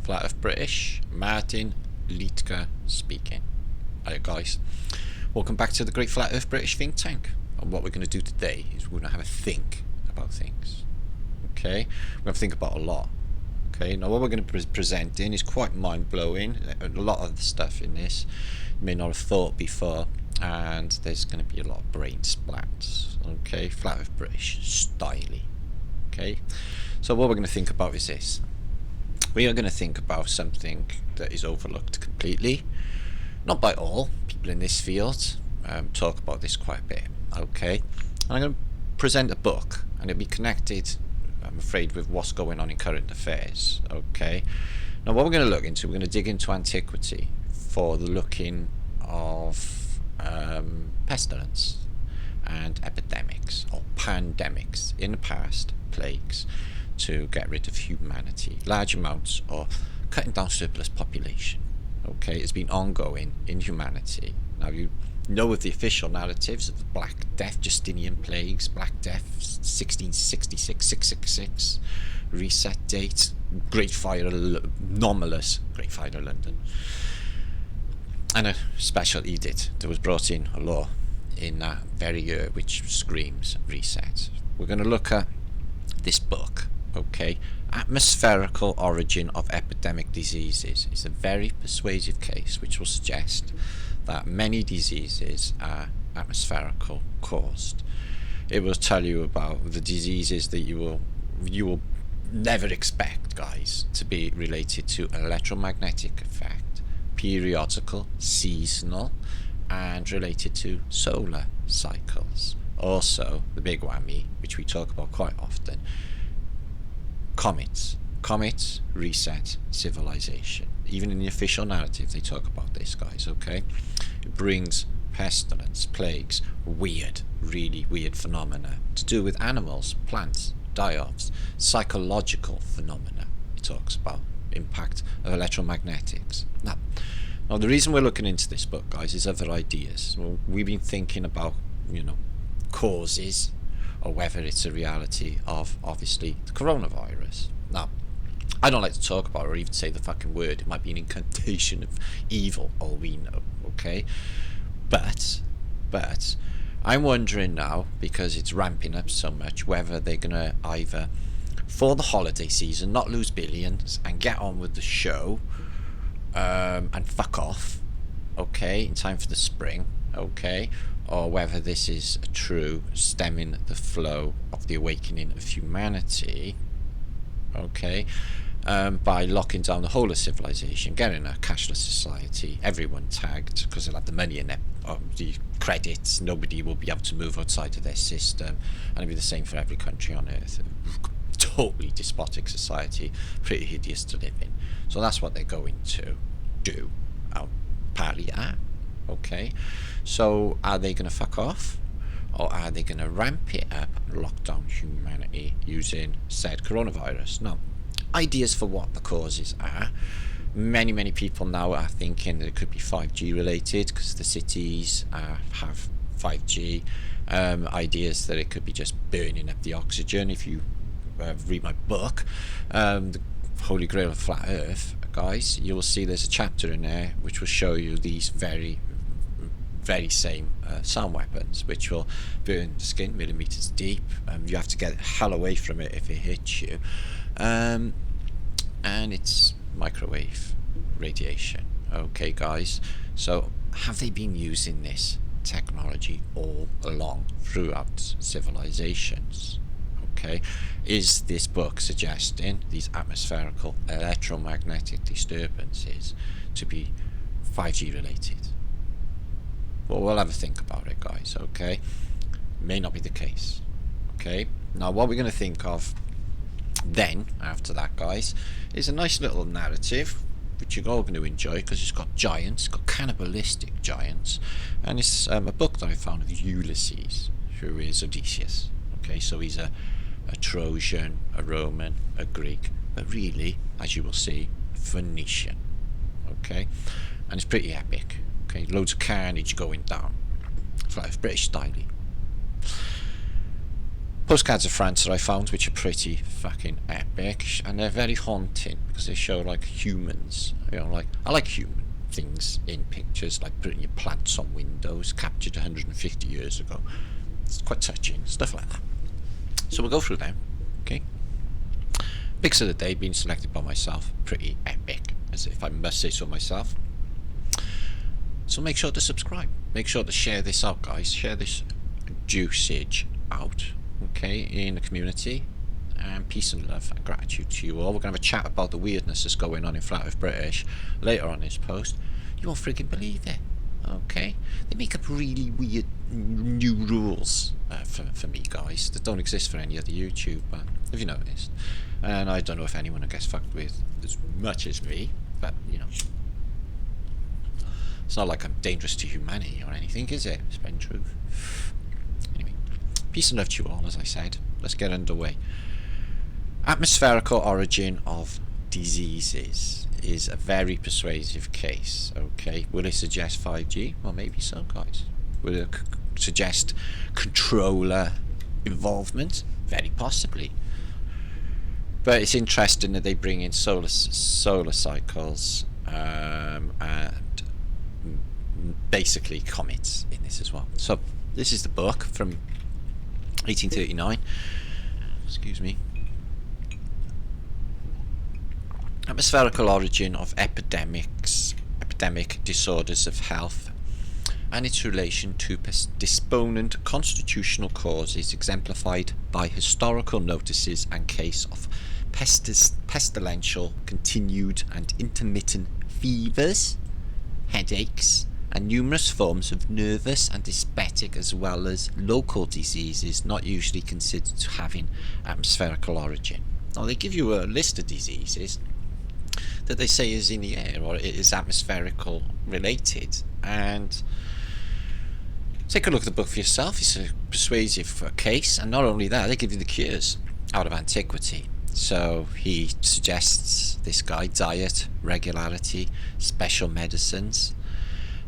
Flat Earth British, Martin Liedtke speaking. Hi guys, welcome back to the Great Flat Earth British think tank. And what we're going to do today is we're going to have a think about things. Okay, we're going to think about a lot. Okay, now what we're going to be presenting is quite mind-blowing. A lot of the stuff in this you may not have thought before, and there's going to be a lot of brain splats. Okay, Flat Earth British styly. Okay, so what we're going to think about is this. We are going to think about something that is overlooked completely, not by all people in this field. Talk about this quite a bit. Okay, and I'm going to present a book, and it'll be connected, I'm afraid, with what's going on in current affairs. Okay, now what we're going to look into, we're going to dig into antiquity for the looking of pestilence and epidemics or pandemics in the past, plagues, to get rid of humanity, large amounts or cutting down surplus population. Okay, it's been ongoing in humanity. Now you know of the official narratives of the Black Death, Justinian plagues, Black Death, 1666, 666, reset date, Great Fire, anomalous Great Fire of London, and a special edict that was brought in, a law, in that very year which screams reset. We're going to look at this book. Okay, Atmospherical Origin of Epidemic Diseases is a very persuasive case which will suggest that many diseases are atmospherical caused. It will tell you about the diseases that you will never expect, guys, to be related to an electromagnetic effect, periodical, seasonal, and related to solar cycles. Also, the big whammy, which we talk about quite often, comets. Comets reset civilization. Even in the official narrative they talk about this, guys. Okay, it brings pestilence, plagues, weird, really weird phenomena to do with animals, plants, die-offs, psychological phenomena. It talks about impact of electromagnetics. Now the reason we're looking into this book, guys, is other ideas. Well, we've been thinking about, causes, or whether it's a reality of, obviously, the coronavirus. Now, I don't like to talk about it or even say the fucking word. It might be an incantation of evil, all we know, okay? But I'm wondering now, because it's ramping up so much, whether they're going to either, for the holiday season, not lose billions and get on with the show, and fuck off, okay, in time for the spring, okay, or whether this is a true stemming the flow of the awakening of humanity, okay, by locking down the whole of civilization, getting a cashless society, everyone tagged, because they'll have the money in their the credits, nobody will be able to move outside of their system, and it'll be the same for every country on earth. Totally despotic society, pretty hideous to live in. So that's what they're going to do. Apparently are. Okay, so are they going to fuck off, or are they going to ramp it up and lock down humanity using said coronavirus? Now, ideas for what the causes are. Many people now are thinking that it could be 5G related, because the cities have 5G. Ideas that it could be just burning up the oxygen. If you read my book, The Holy Grail of Flat Earth, guys, you will see there's a chapter in there which will show you these very same sound weapons, which will burn the skin millimeters deep. You have to get hell away from it if it hits you, and it's microwave radiation. Okay, guys, so have they been using this technology all along throughout civilizations? Okay, is this book suggesting these atmospherical electromagnetic disturbances to be 5G related? Well, we'll have a think about it, guys. Okay, may not be the case. Okay, now what we're going to think of then after that, guys, is a nice little narrative which you're all going to enjoy, because it's got giants, it's got cannibalistic giants, and it's a book that I found of Ulysses, who is Odysseus. Okay, so he's a Trojan, a Roman, a Greek, but really, as you will see, Phoenician. Okay, and it's pretty epic. Okay, loads of carnage going down. It's like British style. Postcards of France that I found, which are pretty fucking epic, and they're very haunting because they show like humans. You know, like I like human things in pictures, like putting your plants on windows, captured 150 years ago. It's quite touching, stuff like that. So we'll go through them, okay? Pics of the day being selected by myself, pretty epic, as if I must say so myself. So make sure to subscribe. Make sure to share this out, guys. Share this juicage out, okay, in the community. And peace and love and gratitude to you all. We're going to have a chat about the weirdness that's going on in Flat Earth British later on this post. You won't friggin' believe it, okay? They make up really weird new rules for me, guys, that don't exist for any other YouTuber, have you noticed? And I don't know if anyone gets fucked with as much as me, but, you know, it's not like I'm dangerous to humanity or anything, is it? Spreading truth. Anyway, peace and love to you all, as I said. Let's get underway. Atmospherical origin of diseases is a very persuasive case, okay? Will it suggest 5G? Well, maybe so, guys. Will it suggest controller involvement? Very possibly. But it's interesting that they bring in solar cycles and basically comets in this as well. So this is the book from 1839. Excuse me. Atmospherical origin of epidemics, epidemic disorders of health, and its relation to disponent constitutional causes exemplified by historical notices and case of pestilential, continued and intermittent fevers, headaches, and numerous forms of nervous and dyspeptic as well as local diseases not usually considered to having atmospherical origin. Now they give you a list of diseases that they say is in the air or it is atmospherical related, and take a look at the book for yourself. It's a persuasive case, and not only that, they give you the cures out of antiquity. So he suggests, this guy, diet, regularity, special medicines,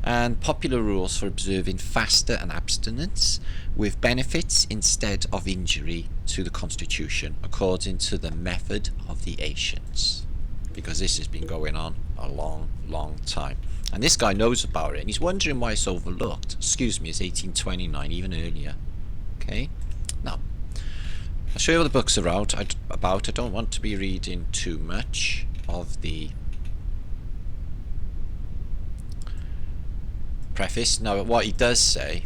and popular rules for observing fasta and abstinence with benefits instead of injury to the constitution according to the method of the ancients, because this has been going on a long time, and this guy knows about it and he's wondering why it's overlooked. Excuse me, it's 1829, even earlier. Okay, now I'll show you what the books are out about. I don't want to be reading too much of the preface. Now what he does say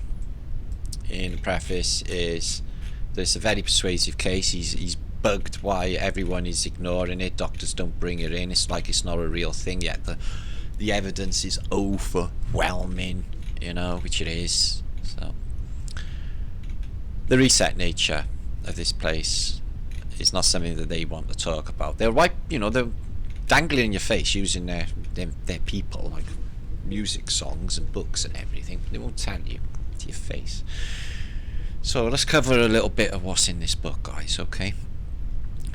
in the preface is there's a very persuasive case. He's bugged why everyone is ignoring it. Doctors don't bring it in. It's like it's not a real thing yet. The evidence is overwhelming, you know, which it is. So the reset nature of this place is not something that they want to talk about. They're they're dangling in your face using their people, like music, songs and books and everything. They won't tell you to your face. So let's cover a little bit of what's in this book, guys, okay?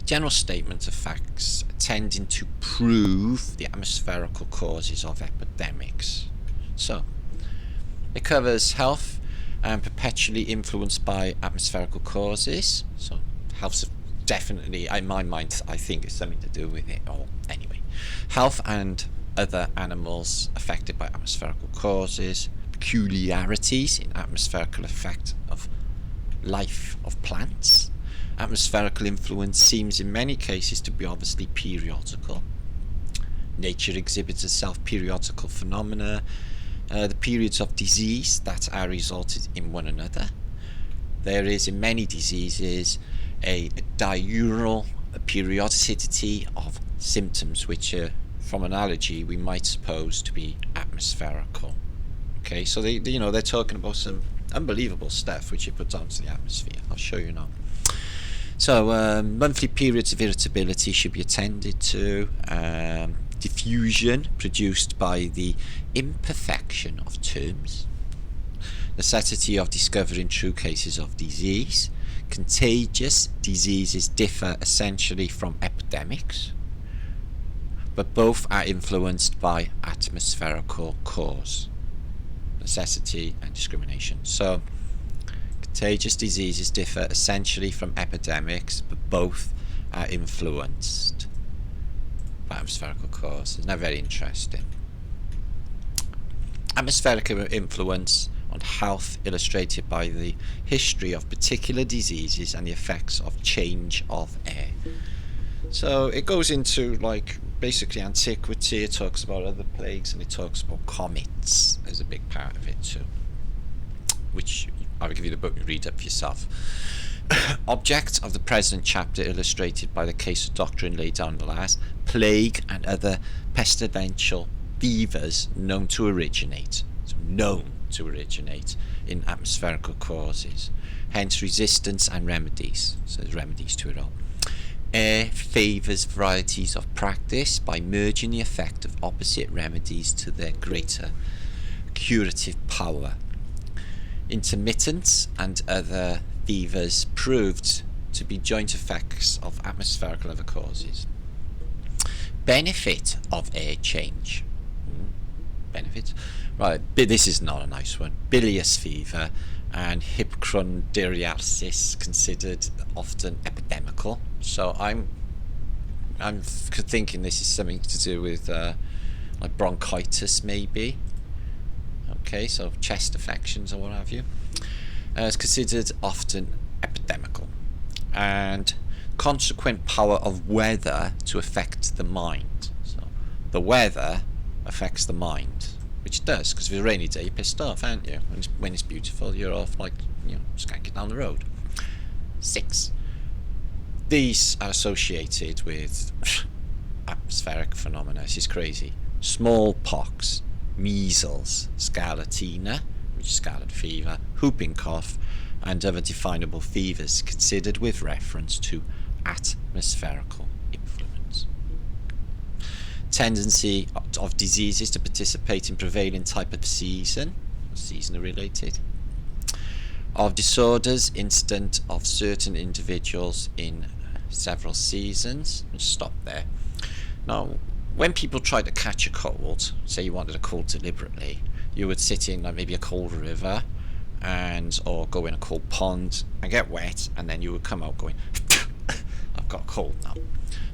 General statement of facts tending to prove the atmospherical causes of epidemics. So it covers health and perpetually influenced by atmospherical causes. So health's definitely, in my mind, I think it's something to do with it. Or anyway, health and other animals affected by atmospherical causes, peculiarities in atmospherical effect of life of plants. Atmospherical influence seems in many cases to be obviously periodical. Nature exhibits itself periodical phenomena, the periods of disease that are resulted in one another. There is in many diseases a diurnal periodicity of symptoms which are, from analogy, we might suppose to be atmospherical. Okay, so they're talking about some unbelievable stuff which it puts onto the atmosphere. I'll show you now. So monthly periods of irritability should be attended to. Diffusion produced by the imperfection of terms. Necessity of discovering true cases of disease. Contagious diseases differ essentially from epidemics, but both are influenced by atmospherical cause. Necessity and discrimination. So Contagious diseases differ essentially from epidemics, but both are influenced by atmospherical causes. Now, very interesting. Atmospherical influence on health illustrated by the history of particular diseases and the effects of change of air. So it goes into like basically antiquity, it talks about other plagues, and it talks about comets as a big part of it too, which I'll give you the book and read up for yourself. Object of the present chapter illustrated by the case of doctrine laid down in the last: plague and other pestilential fevers known to originate in atmospherical causes, hence resistance and remedies. So there's remedies to it all. Air favours varieties of practice by merging the effect of opposite remedies to their greater curative power. Intermittence and other fevers proved to be joint effects of atmospherical other causes. Benefit of air change. Benefits. Right, this is not a nice one. Bilious fever and hypochondriasis considered often epidemical. So I'm thinking this is something to do with like bronchitis maybe. Okay, so chest affections or what have you. It's considered often epidemical, and consequent power of weather to affect the mind. So the weather affects the mind, which it does, because if it's a rainy day you're pissed off, aren't you? When it's beautiful you're off like, you know, skanking down the road. 6. These are associated with atmospheric phenomena. This is crazy. Smallpox, measles, scarlatina, which is scarlet fever, whooping cough, and other definable fevers considered with reference to atmospherical influence. Tendency of diseases to participate in prevailing type of season, seasonal related. Of disorders incident of certain individuals in several seasons. Let's stop there. Now, when people try to catch a cold, say you wanted a cold deliberately, you would sit in like maybe a cold river or go in a cold pond and get wet, and then you would come out going I've got a cold now.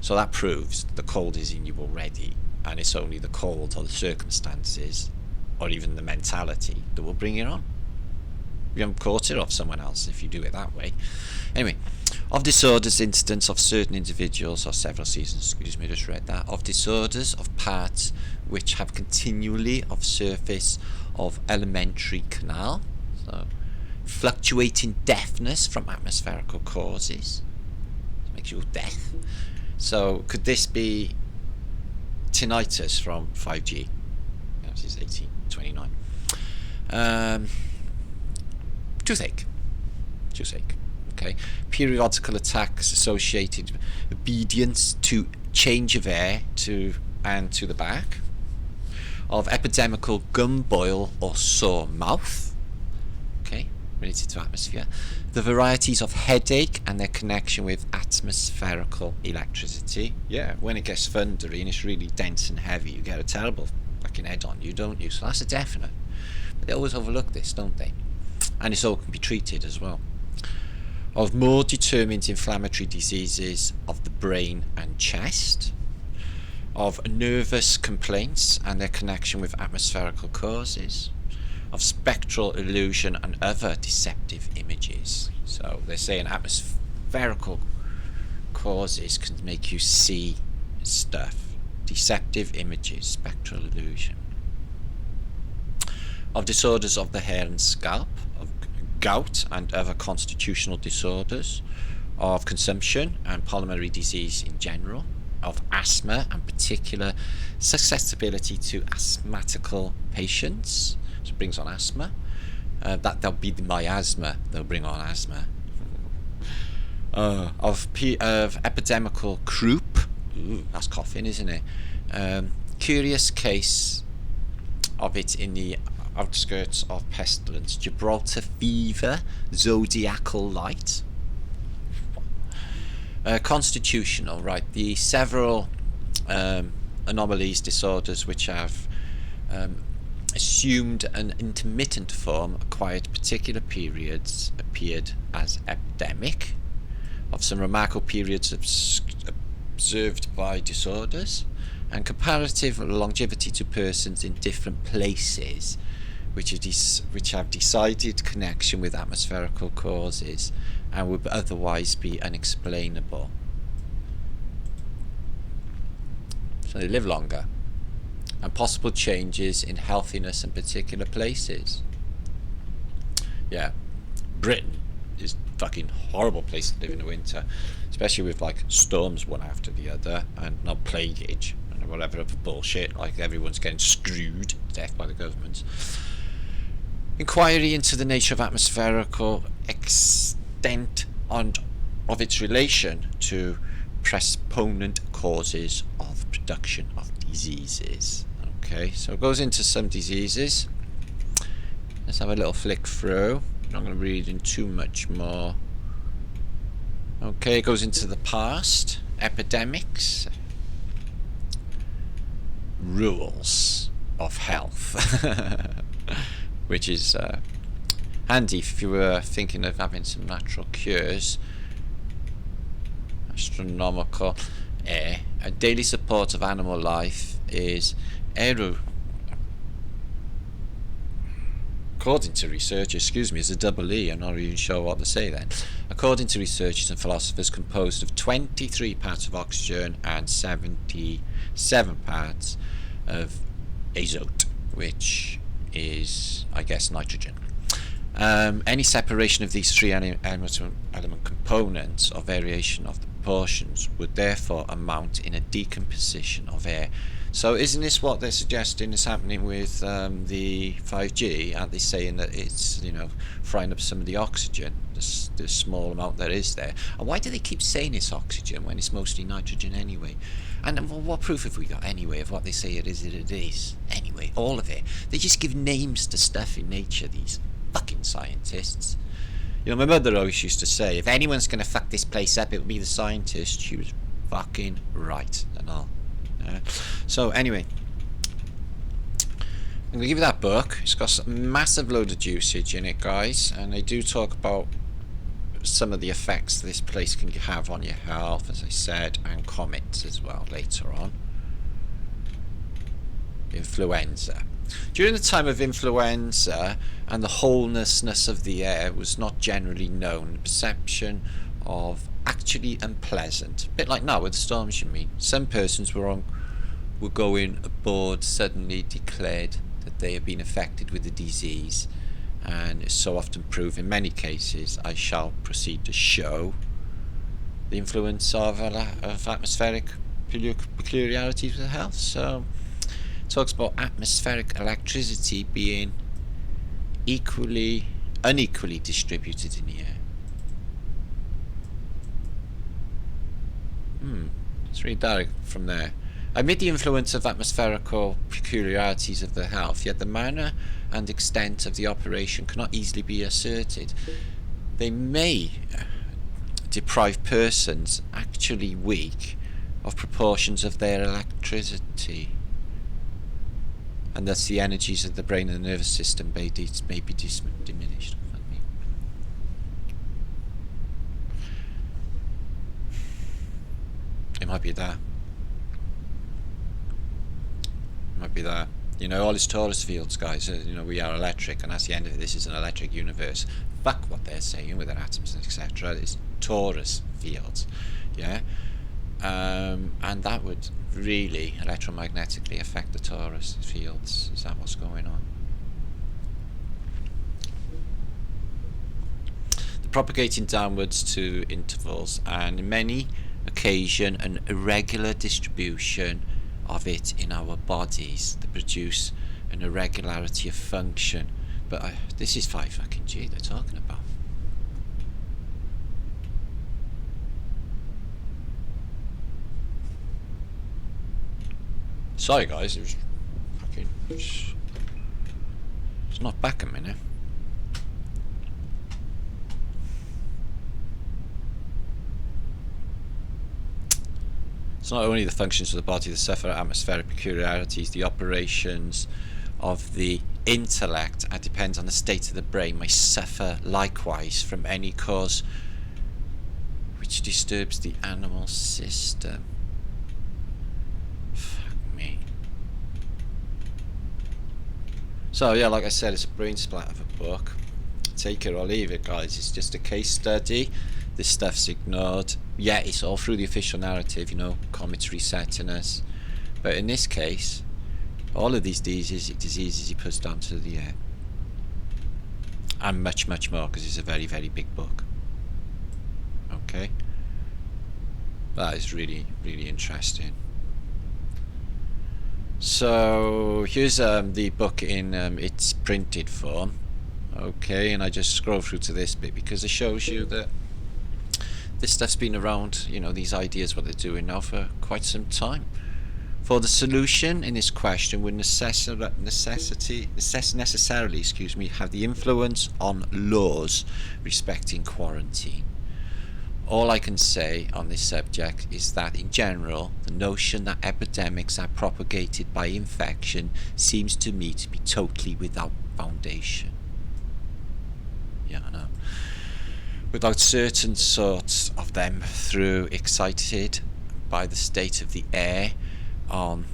So that proves the cold is in you already, and it's only the cold or the circumstances or even the mentality that will bring it on. You haven't caught it off someone else if you do it that way. Anyway, of disorders incidents of certain individuals or several seasons, excuse me, just read that. Of disorders of parts which have continually of surface of elementary canal, so fluctuating deafness from atmospherical causes, makes you deaf. So could this be tinnitus from 5G? This is 1829. Toothache. Okay. Periodical attacks associated with obedience to change of air and to the back. Of epidemical gum boil or sore mouth. Okay, related to atmosphere. The varieties of headache and their connection with atmospherical electricity. Yeah, when it gets thundery and it's really dense and heavy, you get a terrible fucking head on you, don't you? So that's a definite. But they always overlook this, don't they? And this all can be treated as well. Of more determined inflammatory diseases of the brain and chest. Of nervous complaints and their connection with atmospherical causes. Of spectral illusion and other deceptive images. So they're saying atmospherical causes can make you see stuff. Deceptive images, spectral illusion. Of disorders of the hair and scalp, of gout and other constitutional disorders, of consumption and pulmonary disease in general, of asthma and particular susceptibility to asthmatical patients. So it brings on asthma. That'll be the miasma, they'll bring on asthma. Of epidemical croup. Ooh, that's coughing, isn't it? Curious case of it in the outskirts of pestilence. Gibraltar fever, zodiacal light. Constitutional, right? The several anomalies, disorders which have assumed an intermittent form, acquired particular periods, appeared as epidemic, of some remarkable periods observed by disorders, and comparative longevity to persons in different places, which have decided connection with atmospherical causes and would otherwise be unexplainable. So they live longer. And possible changes in healthiness in particular places. Yeah, Britain is a fucking horrible place to live in the winter, especially with like storms one after the other, and not plagueage and whatever other bullshit, like everyone's getting screwed to death by the government. Inquiry into the nature of atmospherical extent and of its relation to presponent causes of production of diseases. Okay, so it goes into some diseases. Let's have a little flick through. I'm not going to read in too much more. Okay, it goes into the past. Epidemics. Rules of health. Which is handy if you were thinking of having some natural cures. Astronomical. A daily support of animal life is according to researchers, is a double E, I'm not even sure what to say then. According to researchers and philosophers, composed of 23 parts of oxygen and 77 parts of azote, which is, I guess, nitrogen. Any separation of these three element components or variation of the proportions would therefore amount in a decomposition of air. So isn't this what they're suggesting is happening with the 5G? Aren't they saying that it's, frying up some of the oxygen, the small amount that is there? And why do they keep saying it's oxygen when it's mostly nitrogen anyway? And what proof have we got anyway of what they say it is? Anyway, all of it. They just give names to stuff in nature, these fucking scientists. My mother always used to say, if anyone's going to fuck this place up, it will be the scientist. She was fucking right and all. So anyway, I'm going to give you that book. It's got a massive load of usage in it, guys, and they do talk about some of the effects this place can have on your health, as I said, and comets as well later on. Influenza. During the time of influenza, and the wholenessness of the air was not generally known, the perception of actually unpleasant, a bit like now with the storms, you mean. Some persons were going aboard suddenly declared that they had been affected with the disease, and it's so often proved in many cases. I shall proceed to show the influence of atmospheric peculiarities with health. So it talks about atmospheric electricity being unequally distributed in the air. Let's read that from there. Amid the influence of atmospherical peculiarities of the health, yet the manner and extent of the operation cannot easily be asserted. They may deprive persons actually weak of proportions of their electricity, and thus the energies of the brain and the nervous system may be diminished. It might be that. All these torus fields, guys, we are electric, and that's the end of it. This is an electric universe. Fuck what they're saying with their atoms, etc. It's torus fields, yeah? And that would really electromagnetically affect the torus fields. Is that what's going on? The propagating downwards to intervals, and in many occasion an irregular distribution of it in our bodies that produce an irregularity of function. But this is 5 fucking G they're talking about. Sorry guys, it was fucking... It's not back a minute. It's not only the functions of the body that suffer atmospheric peculiarities, the operations of the intellect and depends on the state of the brain may suffer likewise from any cause which disturbs the animal system. Fuck me. So yeah, like I said, it's a brain splat of a book. Take it or leave it, guys. It's just a case study. This stuff's ignored. Yeah, it's all through the official narrative, you know, comets resetting us. But in this case, all of these diseases he puts down to the air. And much, much more, because it's a very, very big book. Okay? That is really, really interesting. So, here's the book in its printed form. Okay, and I just scroll through to this bit because it shows you that this stuff's been around, you know, these ideas, what they're doing now for quite some time. For the solution in this question would necessarily, have the influence on laws respecting quarantine. All I can say on this subject is that in general, the notion that epidemics are propagated by infection seems to me to be totally without foundation. Yeah, I know. Without certain sorts of them through excited by the state of the air on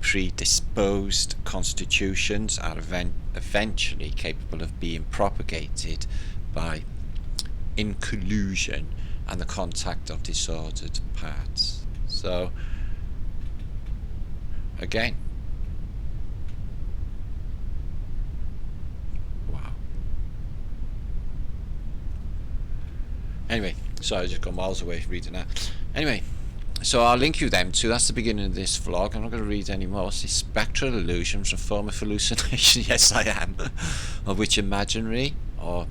predisposed constitutions are eventually capable of being propagated by inclusion and the contact of disordered parts. So again, wow. Anyway, sorry, I just got miles away reading that. Anyway, so I'll link you them to, that's the beginning of this vlog. I'm not going to read any more. It's spectral illusions, a form of hallucination, yes I am, of which imaginary or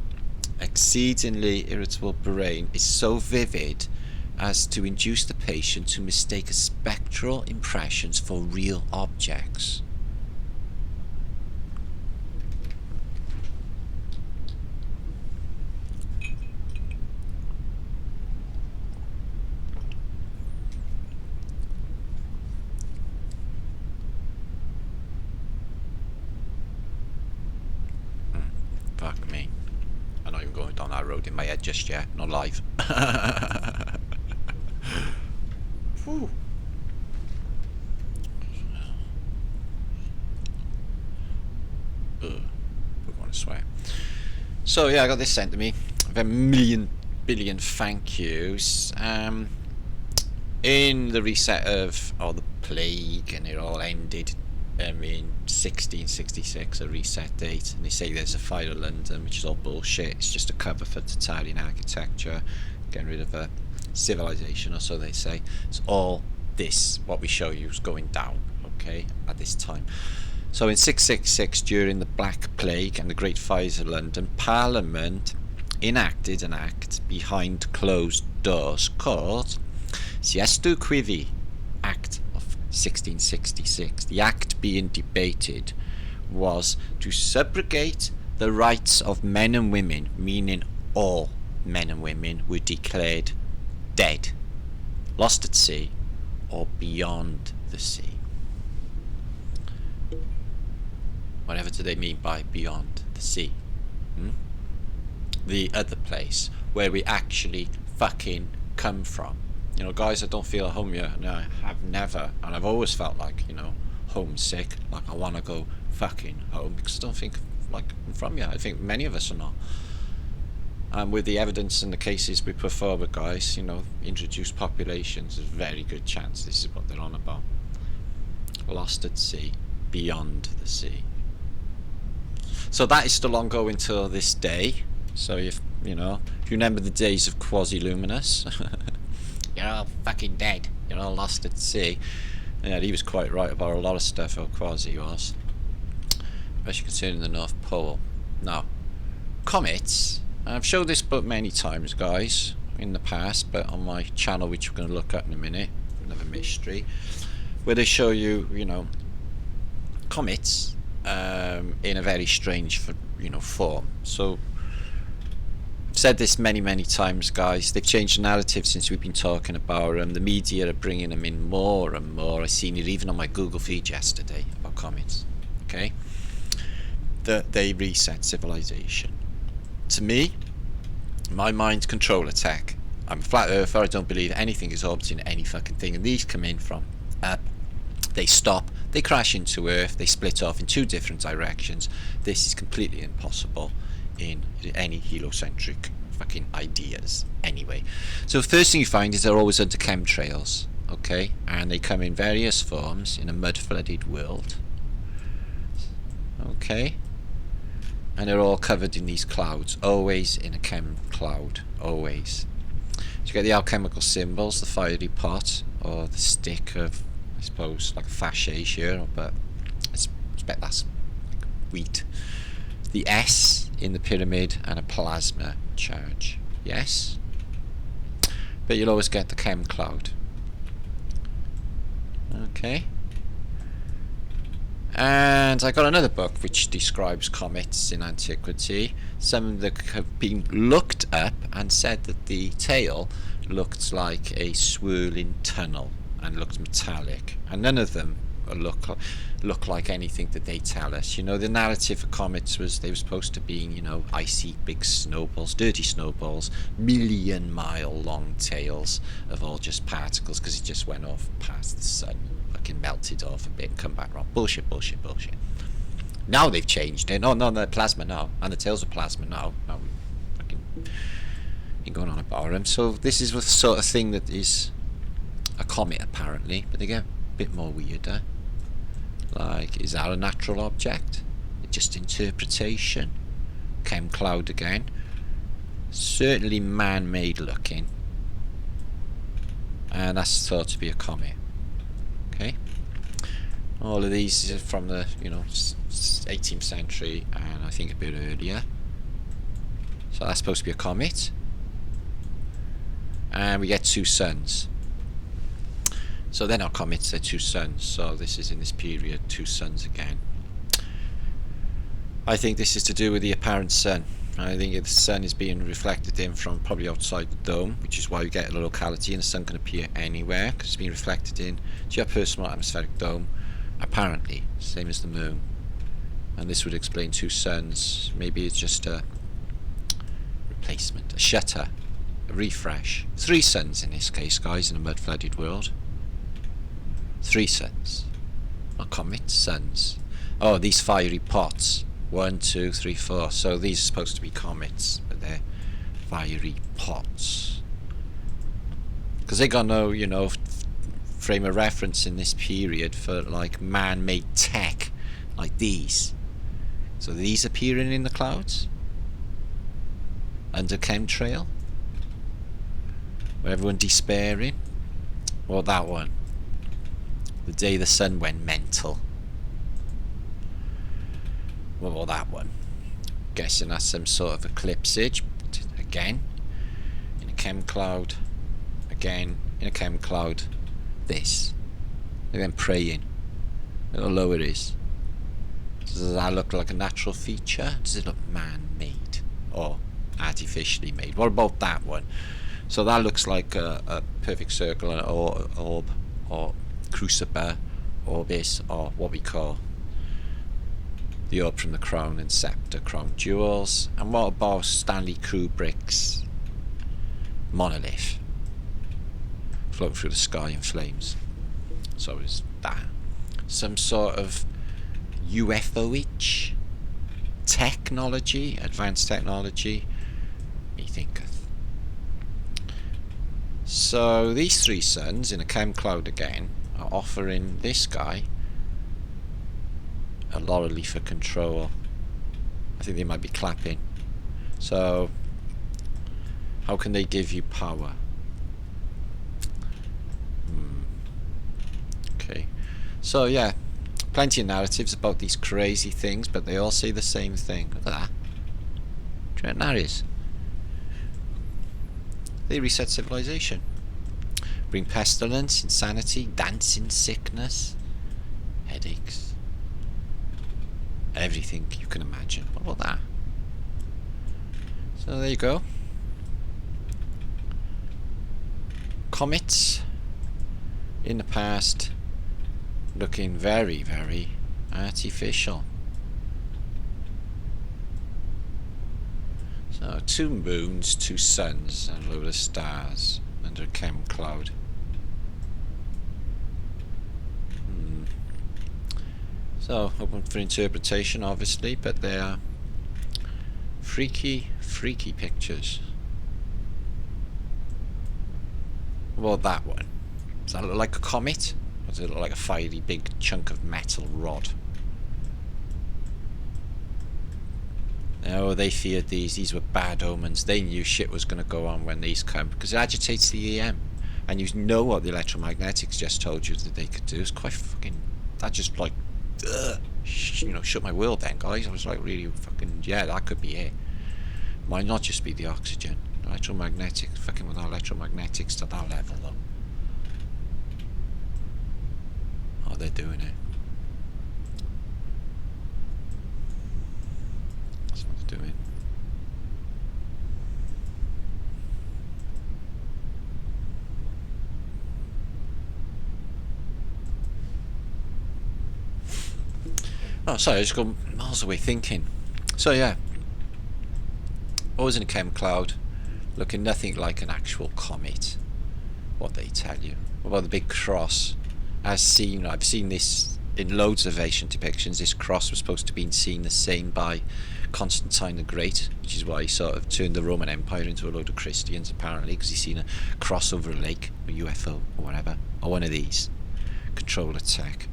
exceedingly irritable brain is so vivid as to induce the patient to mistake spectral impressions for real objects. Fuck me. I'm not even going down that road in my head just yet, not live. Whew. We're going to swear. So yeah, I got this sent to me. A million billion thank yous. In the reset of the plague, and it all ended in 1666, a reset date, and they say there's a fire in London, which is all bullshit. It's just a cover for Tartarian architecture, getting rid of a civilization, or so they say. It's all this, what we show you, is going down, okay, at this time. So in 666, during the Black Plague and the Great Fires of London, Parliament enacted an act behind closed doors called Siestu Quivi Act of 1666. The act being debated was to subrogate the rights of men and women, meaning all men and women were declared dead, lost at sea, or beyond the sea. Whatever do they mean by beyond the sea? The other place where we actually fucking come from. You know, guys, I don't feel at home here. No, I have never, and I've always felt like, you know, homesick, like I want to go fucking home, because I don't think like I'm from here. I think many of us are not. And with the evidence and the cases we put forward, guys, you know, introduced populations, there's a very good chance this is what they're on about. Lost at sea, beyond the sea. So that is still ongoing till this day. So if you remember the days of Quasi-Luminous, you're all fucking dead, you're all lost at sea. Yeah, he was quite right about a lot of stuff, how Quasi was, especially concerning the North Pole. Now, comets, I've showed this book many times, guys, in the past, but on my channel, which we're going to look at in a minute, another mystery, where they show you, you know, comets in a very strange, form. So I've said this many times, guys. They've changed the narrative since we've been talking about them. The media are bringing them in more and more. I seen it even on my Google feed yesterday about comets. Okay, that they reset civilization. To me, my mind's controller tech. I'm a flat earther, I don't believe anything is orbiting any fucking thing, and these come in from up, they stop, they crash into Earth, they split off in 2 different directions. This is completely impossible in any heliocentric fucking ideas anyway. So first thing you find is they're always under chemtrails, okay, and they come in various forms in a mud flooded world, okay, and they're all covered in these clouds, always in a chem cloud, always. So you get the alchemical symbols, the fiery pot, or the stick of, I suppose, like a fachet here, but I expect that's like wheat. The S in the pyramid and a plasma charge, yes, but you'll always get the chem cloud, okay. And I got another book which describes comets in antiquity. Some that have been looked up and said that the tail looked like a swirling tunnel and looked metallic, and none of them look like anything that they tell us. You know, the narrative for comets was they were supposed to be, you know, icy big snowballs, dirty snowballs, million-mile long tails of all just particles because it just went off past the sun, fucking melted off a bit and come back around. Bullshit, bullshit, bullshit. Now they've changed it. No, they're plasma now, and the tails are plasma now. Now we fucking been going on about them. So this is the sort of thing that is a comet apparently, but they get a bit more weirder. Like, is that a natural object? Just interpretation? Chem cloud again. Certainly man-made looking, and that's thought to be a comet. Okay. All of these are from the, you know, 18th century and I think a bit earlier. So that's supposed to be a comet. And we get 2 suns. So they're not comets, they're 2 suns. So this is in this period, 2 suns again. I think this is to do with the apparent sun. I think the sun is being reflected in from probably outside the dome, which is why you get a locality, and the sun can appear anywhere because it's being reflected in to your personal atmospheric dome, apparently, same as the moon. And this would explain 2 suns. Maybe it's just a replacement, a shutter, a refresh. 3 suns in this case, guys, in a mud flooded world. 3 suns, not comets, suns. Oh, these fiery pots. 1, 2, 3, 4. So these are supposed to be comets, but they're fiery pots. Because they got no, you know, frame of reference in this period for like man-made tech like these. So these appearing in the clouds under chemtrail, where everyone despairing. Or that one, the day the sun went mental. Well, that one. Guessing that's some sort of eclipsage. Again, in a chem cloud. Again, in a chem cloud. This. And then praying. Look how low it is. Does that look like a natural feature? Does it look man-made? Or artificially made? What about that one? So that looks like a perfect circle, or orb, or crucible, orbis, or what we call the orb from the crown and scepter, crown jewels. And what about Stanley Kubrick's monolith floating through the sky in flames? So is that some sort of UFO-ish technology, advanced technology? Me thinketh. So these 3 suns in a chem cloud again are offering this guy a lorry for control. I think they might be clapping. So how can they give you power? Okay, so yeah, plenty of narratives about these crazy things, but they all say the same thing. Look at that. Do you know what that is? They reset civilization, bring pestilence, insanity, dancing sickness, headaches, everything you can imagine. What about that? So there you go. Comets in the past looking very, very artificial. So 2 moons, 2 suns, and a load of stars under a chem cloud. So open for interpretation, obviously, but they are freaky, freaky pictures. Well, that one. Does that look like a comet? Or does it look like a fiery big chunk of metal rod? Oh, they feared these. These were bad omens. They knew shit was going to go on when these come, because it agitates the EM. And you know what the electromagnetics just told you that they could do. It's quite fucking... That just like... you know, shut my world then, guys. I was like, really fucking... Yeah, that could be it. Might not just be the oxygen. Electromagnetics. Fucking with our electromagnetics to that level, though. Oh, they're doing it. That's what they're doing. Oh, sorry, I just got miles away thinking. So yeah, always in a chem cloud, looking nothing like an actual comet. What they tell you. What about the big cross? As seen, I've seen this in loads of ancient depictions. This cross was supposed to be seen the same by Constantine the Great, which is why he sort of turned the Roman Empire into a load of Christians, apparently, because he's seen a cross over a lake, a UFO, or whatever, or one of these. Controller tech.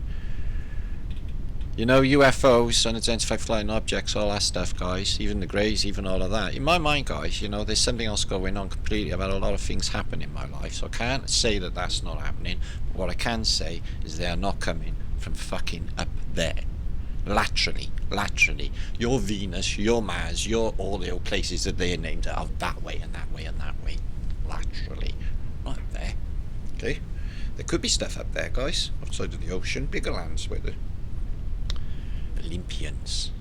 You know, UFOs, unidentified flying objects, all that stuff, guys, even the greys, even all of that. In my mind, guys, you know, there's something else going on completely. I've had a lot of things happen in my life, so I can't say that that's not happening. But what I can say is they are not coming from fucking up there. Laterally. Your Venus, your Mars, your all the old places that they're named are that way and that way and that way. Laterally. Not up there. Okay? There could be stuff up there, guys, outside of the ocean, bigger lands with it. Olympians,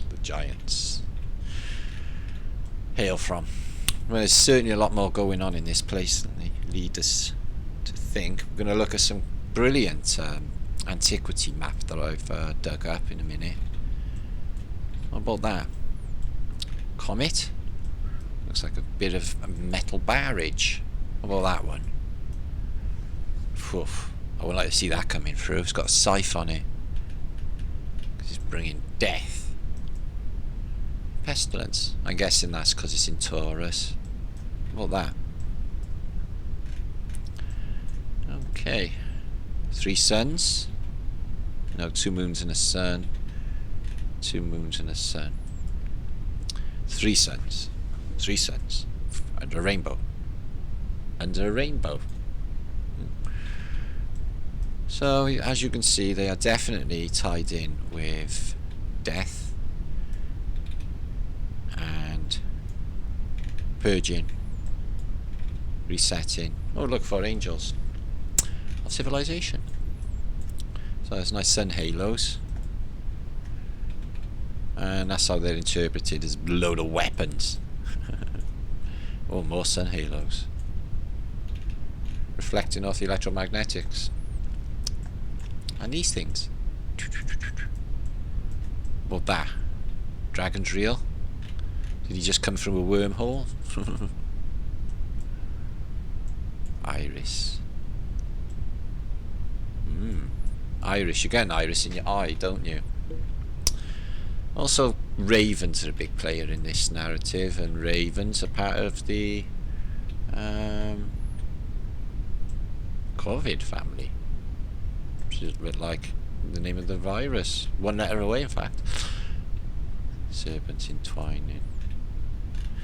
the giants, hail from. Well, there's certainly a lot more going on in this place than they lead us to think. We're going to look at some brilliant antiquity map that I've dug up in a minute. What about that? Comet? Looks like a bit of a metal barrage. What about that one? Oof. I would like to see that coming through. It's got a scythe on it. It's bringing death. Pestilence. I'm guessing that's because it's in Taurus. What about that? Okay. 3 suns. No, 2 moons and a sun. 2 moons and a sun. 3 suns. 3 suns. Under a rainbow. Under a rainbow. So, as you can see, they are definitely tied in with death and purging, resetting. Oh, look for angels. Or civilization. So there's nice sun halos. And that's how they're interpreted, as a load of weapons. Oh, more sun halos. Reflecting off the electromagnetics. And these things. What that? Dragon's real? Did he just come through a wormhole? Iris. Iris. You get an iris in your eye, don't you? Also, ravens are a big player in this narrative, and ravens are part of the COVID family. Which is a bit like the name of the virus. 1 letter away, in fact. Serpents entwining.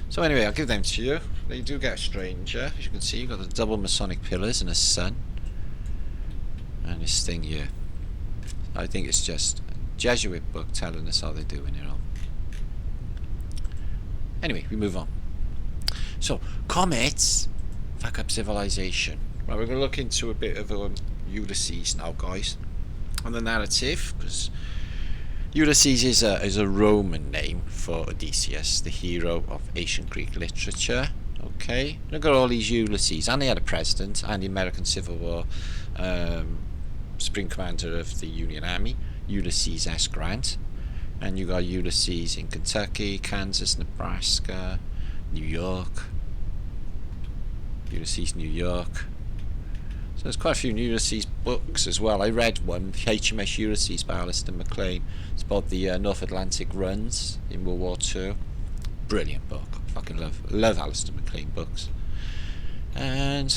So anyway, I'll give them to you. They do get stranger. As you can see, you've got the double Masonic pillars and a sun. And this thing here. I think it's just a Jesuit book telling us how they're doing it all. Anyway, we move on. So, comets fuck up civilization. Right, we're going to look into a bit of Ulysses now, guys, on the narrative, because Ulysses is a Roman name for Odysseus, the hero of ancient Greek literature. Okay, look at all these Ulysses, and they had a president, and the American Civil War Supreme Commander of the Union Army, Ulysses S. Grant. And you got Ulysses in Kentucky, Kansas, Nebraska, New York. Ulysses, New York. So there's quite a few Ulysses books as well. I read one, HMS Ulysses by Alistair MacLean. It's about the North Atlantic runs in World War II. Brilliant book. Fucking love Alistair MacLean books. And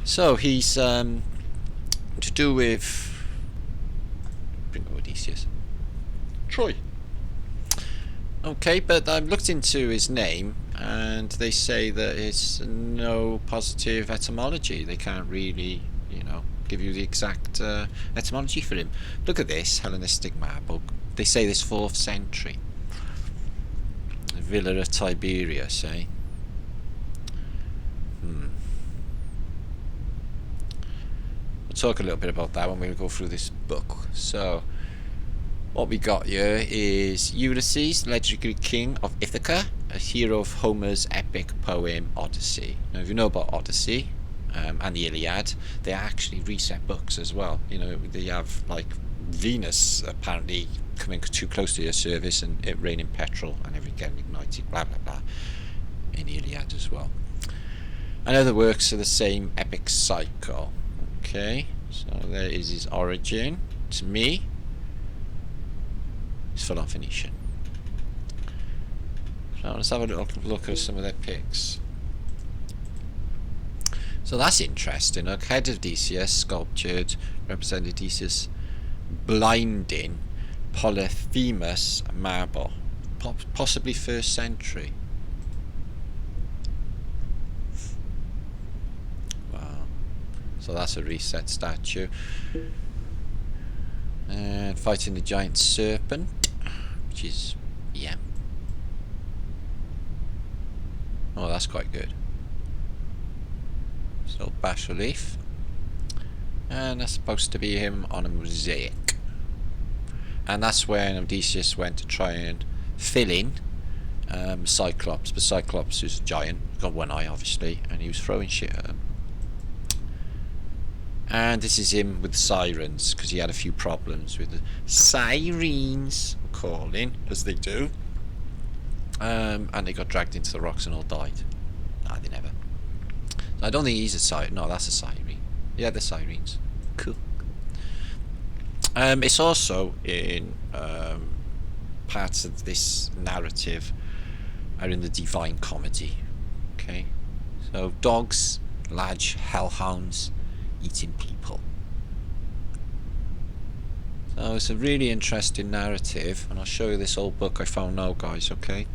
so he's to do with, bring up Odysseus, Troy. Okay, but I've looked into his name and they say that it's no positive etymology. They can't really, you know, give you the exact etymology for him. Look at this Hellenistic marble. They say this 4th century. The Villa of Tiberius, eh? We'll talk a little bit about that when we go through this book. So what we got here is Ulysses, legendary king of Ithaca, a hero of Homer's epic poem Odyssey. Now, if you know about Odyssey and the Iliad, they are actually reset books as well. You know, they have like Venus apparently coming too close to your service and it raining petrol and everything getting ignited, blah blah blah, in the Iliad as well. And other works are the same epic cycle. Okay, so there is his origin. To me, it's full on Phoenician. So let's have a little look at some of their pics. So that's interesting. Look, head of Odysseus, sculptured, represented Odysseus blinding Polyphemus marble, possibly 1st century. Wow. So that's a reset statue. And fighting the giant serpent, which is, yeah. Oh, that's quite good. So bas relief, and that's supposed to be him on a mosaic. And that's when Odysseus went to try and fill in Cyclops, but Cyclops is a giant, got one eye obviously, and he was throwing shit at him. And this is him with the sirens, because he had a few problems with the sirens calling, as they do. And they got dragged into the rocks and all died. Nah, they never. I don't think he's a siren. No, that's a siren. Yeah, the sirens. Cool. It's also in parts of this narrative are in the Divine Comedy. Okay, so dogs, large hellhounds, eating people. So it's a really interesting narrative, and I'll show you this old book I found now, guys. Okay,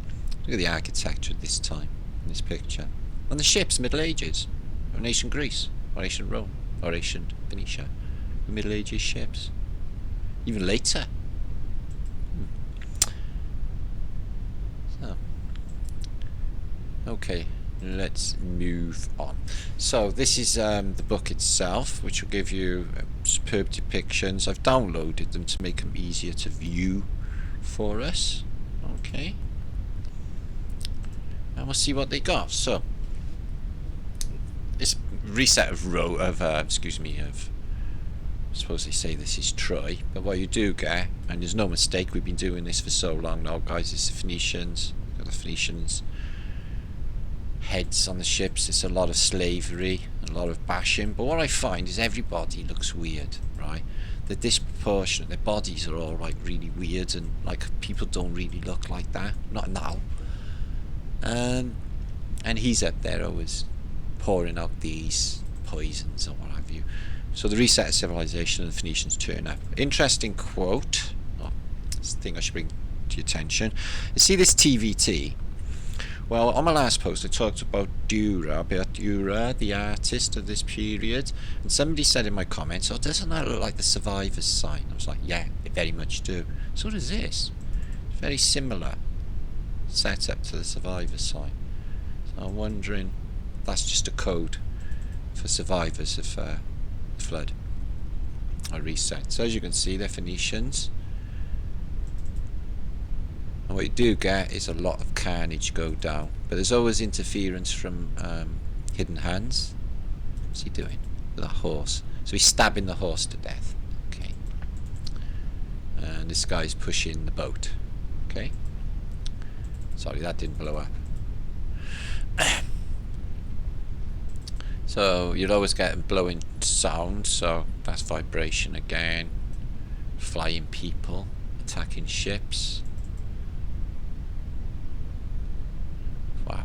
look at the architecture this time in this picture, and the ships, Middle Ages, or ancient Greece, or ancient Rome, or ancient Phoenicia, Middle Ages ships, even later. So, okay, let's move on. So this is the book itself, which will give you superb depictions. I've downloaded them to make them easier to view for us. Okay, and we'll see what they got. So it's reset of I suppose they say this is Troy, but what you do get, and there's no mistake, we've been doing this for so long now, guys, it's the Phoenicians. Got the Phoenicians heads on the ships. It's a lot of slavery, a lot of bashing, but what I find is everybody looks weird, right? They're disproportionate, their bodies are all like really weird, and like people don't really look like that, not now. And he's up there always pouring out these poisons or what have you. So the reset of civilization and the Phoenicians turn up. Interesting quote. Oh, this thing I should bring to your attention. You see this TVT? Well, on my last post I talked about Dürer, the artist of this period, and somebody said in my comments, oh, doesn't that look like the survivor's sign? I was like, yeah, they very much do. So does this. It's very similar setup to the survivor's sign. So I'm wondering if that's just a code for survivors of flood or reset. So as you can see, they're Phoenicians, and what you do get is a lot of carnage go down, but there's always interference from hidden hands. What's he doing with that horse? So he's stabbing the horse to death. Okay, and this guy's pushing the boat. Okay. Sorry, that didn't blow up. So you'll always get blowing sound, so that's vibration again. Flying people, attacking ships. Wow.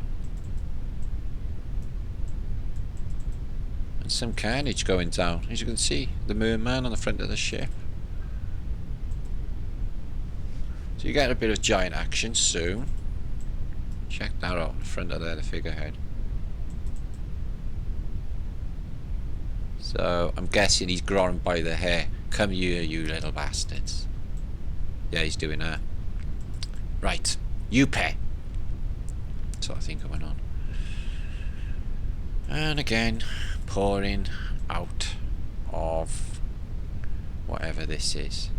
And some carnage going down. As you can see, the merman on the front of the ship. So you get a bit of giant action soon. Check that out, in front of there, the figurehead. So I'm guessing he's grabbing by the hair. Come here, you little bastards. Yeah, he's doing that. Right, you pay. Sort of thing going on. And again, pouring out of whatever this is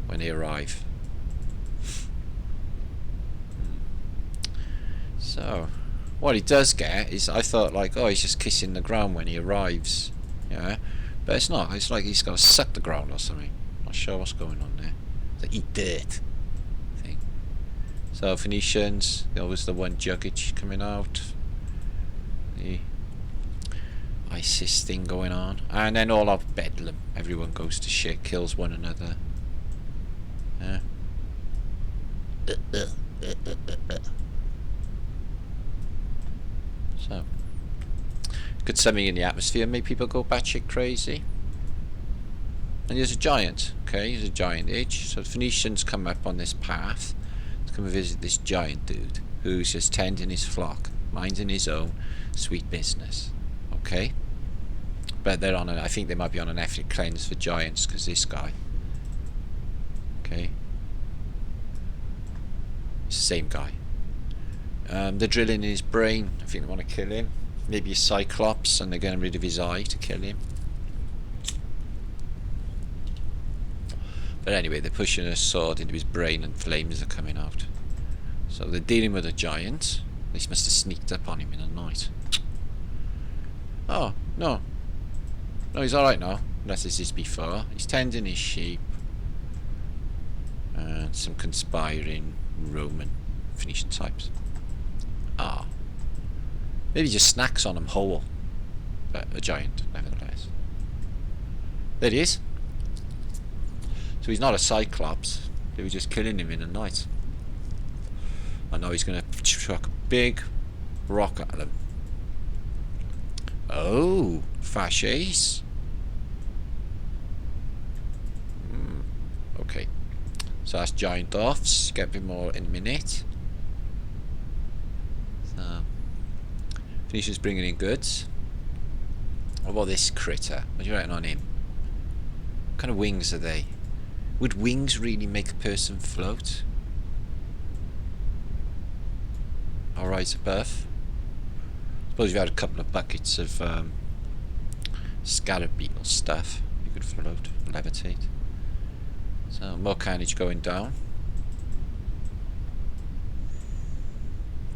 when they arrive. So what he does get is, I thought like, oh, he's just kissing the ground when he arrives, yeah, but it's not. It's like he's got to suck the ground or something. Not sure what's going on there. It's like eat dirt thing. So Phoenicians, there was the one juggage coming out, the ISIS thing going on, and then all of Bedlam. Everyone goes to shit, kills one another. Yeah. So, could something in the atmosphere make people go batshit crazy? And there's a giant, okay, there's a giant age. So the Phoenicians come up on this path to come and visit this giant dude who's just tending his flock, minding his own sweet business, okay? But they're on I think they might be on an ethnic cleanse for giants, because this guy, okay, it's the same guy. They're drilling in his brain. I think they want to kill him. Maybe a Cyclops, and they're getting rid of his eye to kill him. But anyway, they're pushing a sword into his brain and flames are coming out. So they're dealing with a giant. They must have sneaked up on him in the night. Oh, no. No, he's alright now. Unless this is before. He's tending his sheep. And some conspiring Roman Phoenician types. Ah. Maybe just snacks on him whole. But a giant, nevertheless. There he is. So he's not a Cyclops. They were just killing him in the night. I know he's going to chuck a big rock at them. Oh, fasces. Okay. So that's giant offs. Get a bit more in a minute. So, Phoenicians bringing in goods. What about this critter? What do you reckon on him? What kind of wings are they? Would wings really make a person float? Or rise above? Suppose if you had a couple of buckets of scarab beetle stuff, you could float, levitate. So more carnage going down.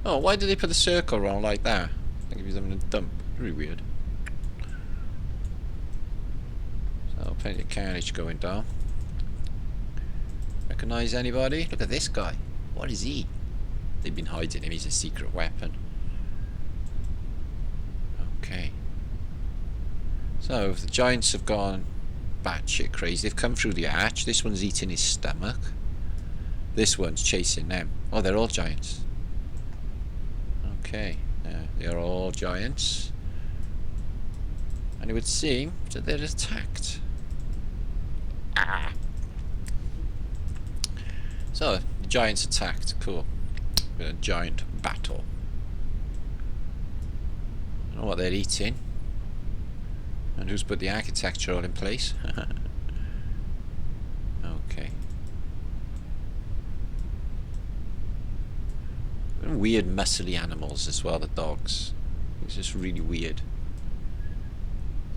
Oh, why did they put the circle around like that? I think it was them in a dump. Really weird. So plenty of carnage going down. Recognize anybody? Look at this guy. What is he? They've been hiding him. He's a secret weapon. Okay. So the giants have gone batshit crazy. They've come through the arch. This one's eating his stomach. This one's chasing them. Oh, they're all giants. Okay. Yeah, they're all giants. And it would seem that they're attacked. Ah. So, the giants attacked. Cool. Been a giant battle. I don't know what they're eating. And who's put the architecture all in place? Okay. And weird muscly animals as well, the dogs. It's just really weird.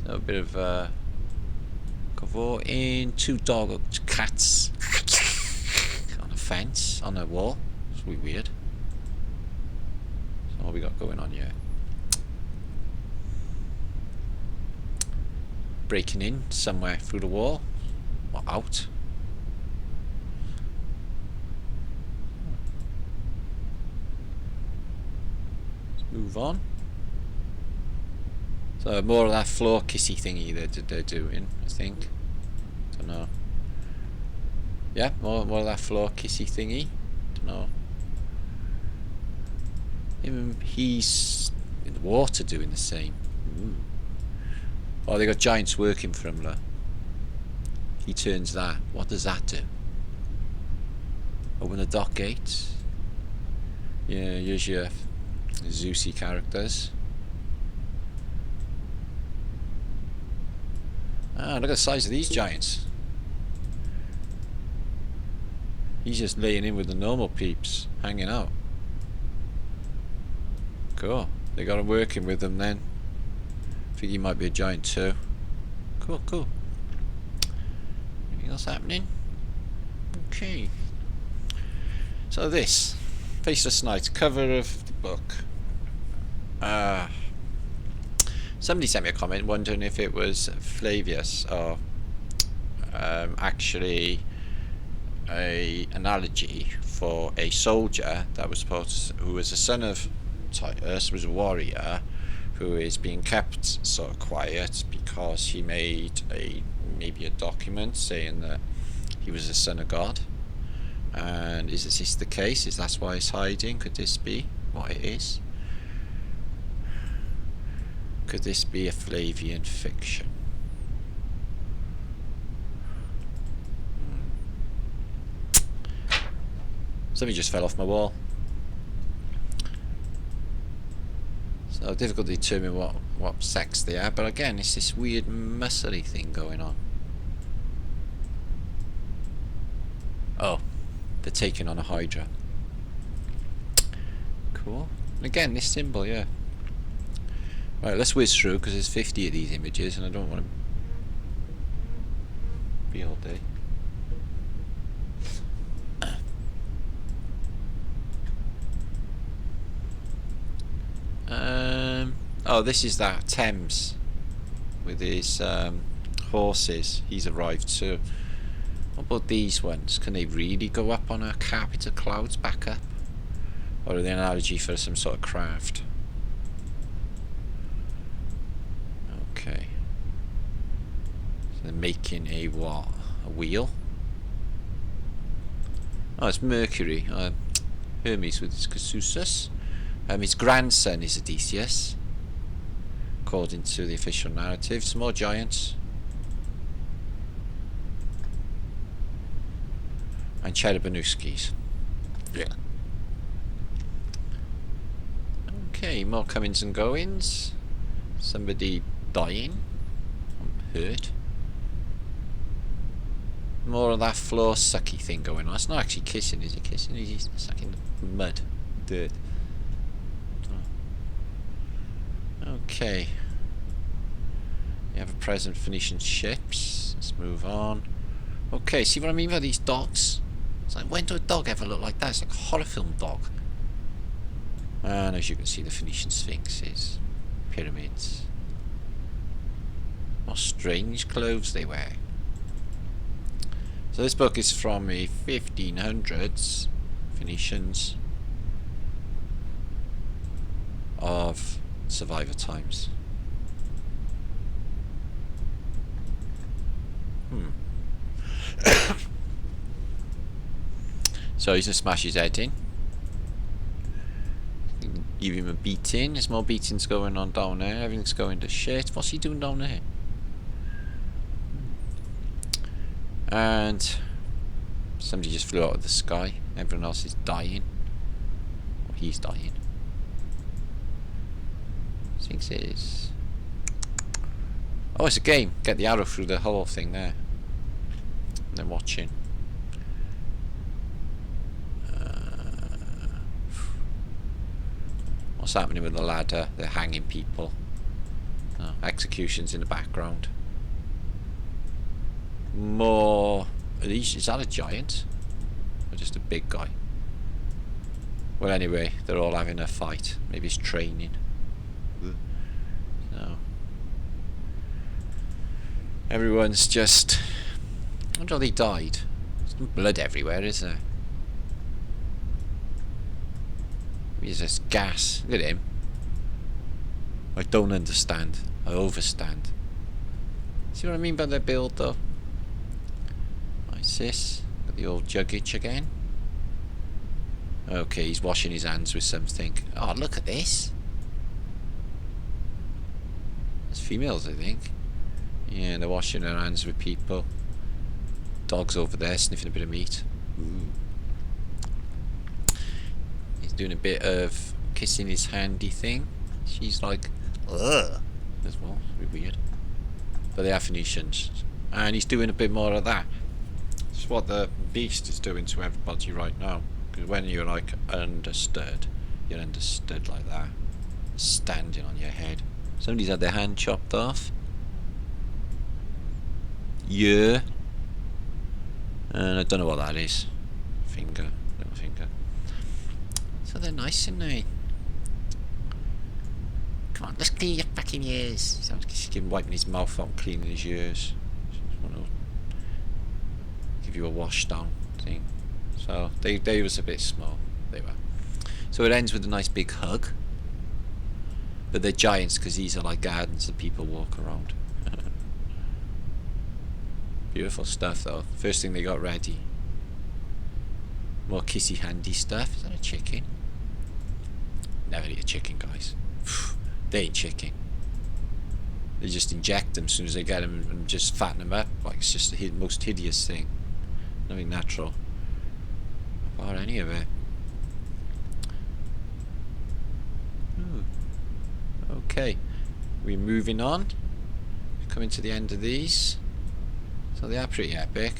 So a bit of cover in two cats on a fence, on a wall. It's really weird. So what we got going on here? Breaking in somewhere through the wall. What, out? Let's move on. So more of that floor kissy thingy that they're doing, I think. Don't know. Yeah, more of that floor kissy thingy. Don't know. He's in the water doing the same. Ooh. Oh, they got giants working for him, look. He turns that. What does that do? Open the dock gates. Yeah, here's your Zeusy characters. Ah, look at the size of these giants. He's just laying in with the normal peeps, hanging out. Cool. They got him working with them then. I think he might be a giant too. Cool, cool. Anything else happening? Okay. So this, Faceless Night, cover of the book. Somebody sent me a comment wondering if it was Flavius or actually a analogy for a soldier that was who was a son of Titus, was a warrior who is being kept sort of quiet because he made maybe a document saying that he was the son of God. And is this the case? Is that why he's hiding? Could this be what it is? Could this be a Flavian fiction? Something just fell off my wall. So difficult to determine what sex they are, but again it's this weird muscly thing going on. Oh, they're taking on a Hydra. Cool. And again, this symbol, yeah. Right, let's whiz through because there's 50 of these images and I don't want to be all day. Oh, this is that Thames with his horses. He's arrived too. What about these ones? Can they really go up on a carpet of clouds back up? Or are they an analogy for some sort of craft? Okay. So they're making a what? A wheel? Oh, it's Mercury. Hermes with his Casus. His grandson is Odysseus, according to the official narrative. Some more giants. And Cherubanuskis. Yeah. Okay, more comings and goings. Somebody dying. I'm hurt. More of that floor sucky thing going on. It's not actually kissing, is he kissing? He's sucking the mud, dirt. Okay. You have a present Phoenician ships. Let's move on. Okay, see what I mean by these dogs? It's like, when do a dog ever look like that? It's like a horror film dog. And as you can see, the Phoenician sphinxes, pyramids. What strange clothes they wear. So this book is from the 1500s, Phoenicians, of survivor times. So he's gonna smash his head in. Give him a beating. There's more beatings going on down there. Everything's going to shit. What's he doing down there? And somebody just flew out of the sky. Everyone else is dying. Or he's dying. Thinks it is. Oh, it's a game. Get the arrow through the whole thing there. And then watching. What's happening with the ladder? They're hanging people. Oh, executions in the background. More. Is that a giant? Or just a big guy? Well, anyway, they're all having a fight. Maybe it's training. So everyone's just wonder how they died. There's no blood everywhere, is there? There's this gas. Look at him. I don't understand. I overstand. See what I mean by their build, though? Nice this. Got the old juggage again. Okay, he's washing his hands with something. Oh, look at this. It's females, I think. Yeah, they're washing their hands with people. Dog's over there sniffing a bit of meat. Ooh. He's doing a bit of kissing his handy thing. She's like, ugh, as well. It's a bit weird. But they are Phoenicians. And he's doing a bit more of that. It's what the beast is doing to everybody right now. Because when you're like understood, you're understood like that. Standing on your head. Somebody's had their hand chopped off. Yeah. And I don't know what that is. Finger. Little finger. So they're nice, aren't they? Come on, let's clean your fucking ears. Sounds like he's wiping his mouth out and cleaning his ears. Just want to give you a wash down thing. So they was a bit small. They were. So it ends with a nice big hug. But they're giants because these are like gardens that people walk around. Beautiful stuff though. First thing they got ready. More kissy handy stuff. Is that a chicken? Never eat a chicken, guys. They ain't chicken. They just inject them as soon as they get them and just fatten them up. Like it's just the most hideous thing. Nothing natural. Or any of it. Ooh. Okay. We're moving on. We're coming to the end of these. So they are pretty epic.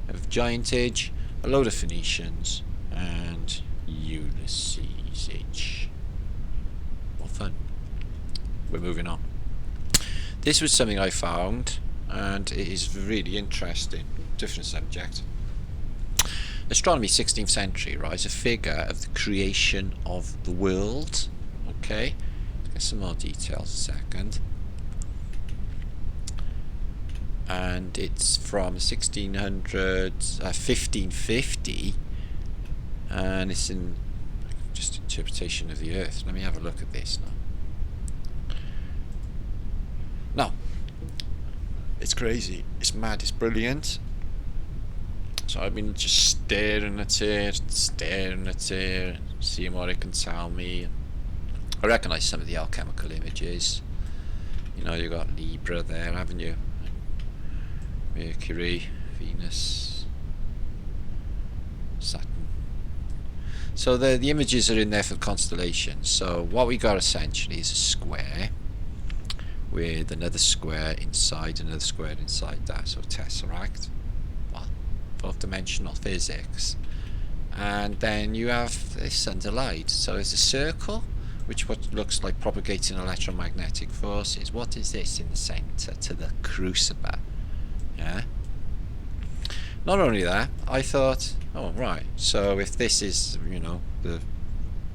Of Giantage, a load of Phoenicians, and Ulysses H. What fun. We're moving on. This was something I found, and it is really interesting. Different subject. Astronomy, 16th century, right? It's a figure of the creation of the world. Okay. Let's get some more details a second. And it's from 1550, and it's in just interpretation of the Earth. Let me have a look at this now. No, it's crazy. It's mad. It's brilliant. So I've been just staring at it, seeing what it can tell me. I recognise some of the alchemical images. You know, you've got Libra there, haven't you? Mercury, Venus, Saturn. So the images are in there for the constellations. So what we got essentially is a square with another square inside that. So tesseract. Well, fourth dimensional physics. And then you have this underlined. So it's a circle, which what looks like propagating electromagnetic forces. What is this in the centre to the crucible? Yeah. Not only that, I thought, oh right, so if this is, you know, the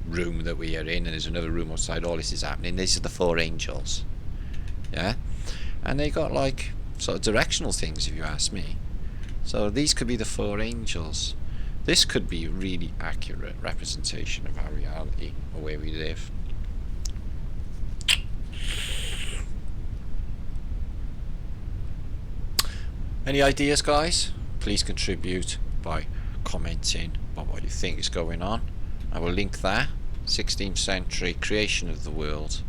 room that we are in, and there's another room outside, all this is happening, these are the four angels. Yeah. And they got like sort of directional things, if you ask me. So these could be the four angels. This could be a really accurate representation of our reality, or where we live. Any ideas, guys? Please contribute by commenting about what you think is going on. I will link that. 16th century creation of the world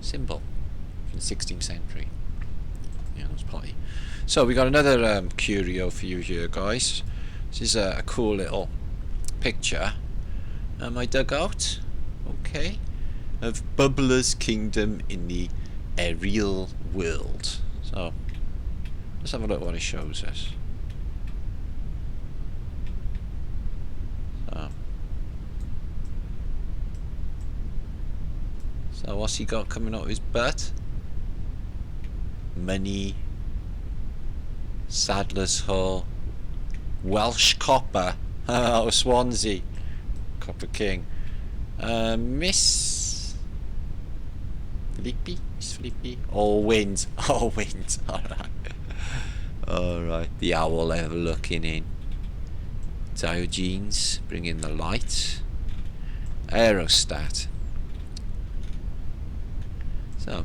symbol from the 16th century. Yeah, that was potty. So we got another curio for you here, guys. This is a cool little picture. I dug out, okay, of Bubbler's kingdom in the aerial world. So let's have a look at what it shows us. So what's he got coming out of his butt? Money, Sadler's Hall, Welsh copper out of Swansea, Copper King, Miss sleepy? Sleepy? All wind. All wind. Alright. Alright. The owl ever looking in. Diogenes, bring in the light. Aerostat. So,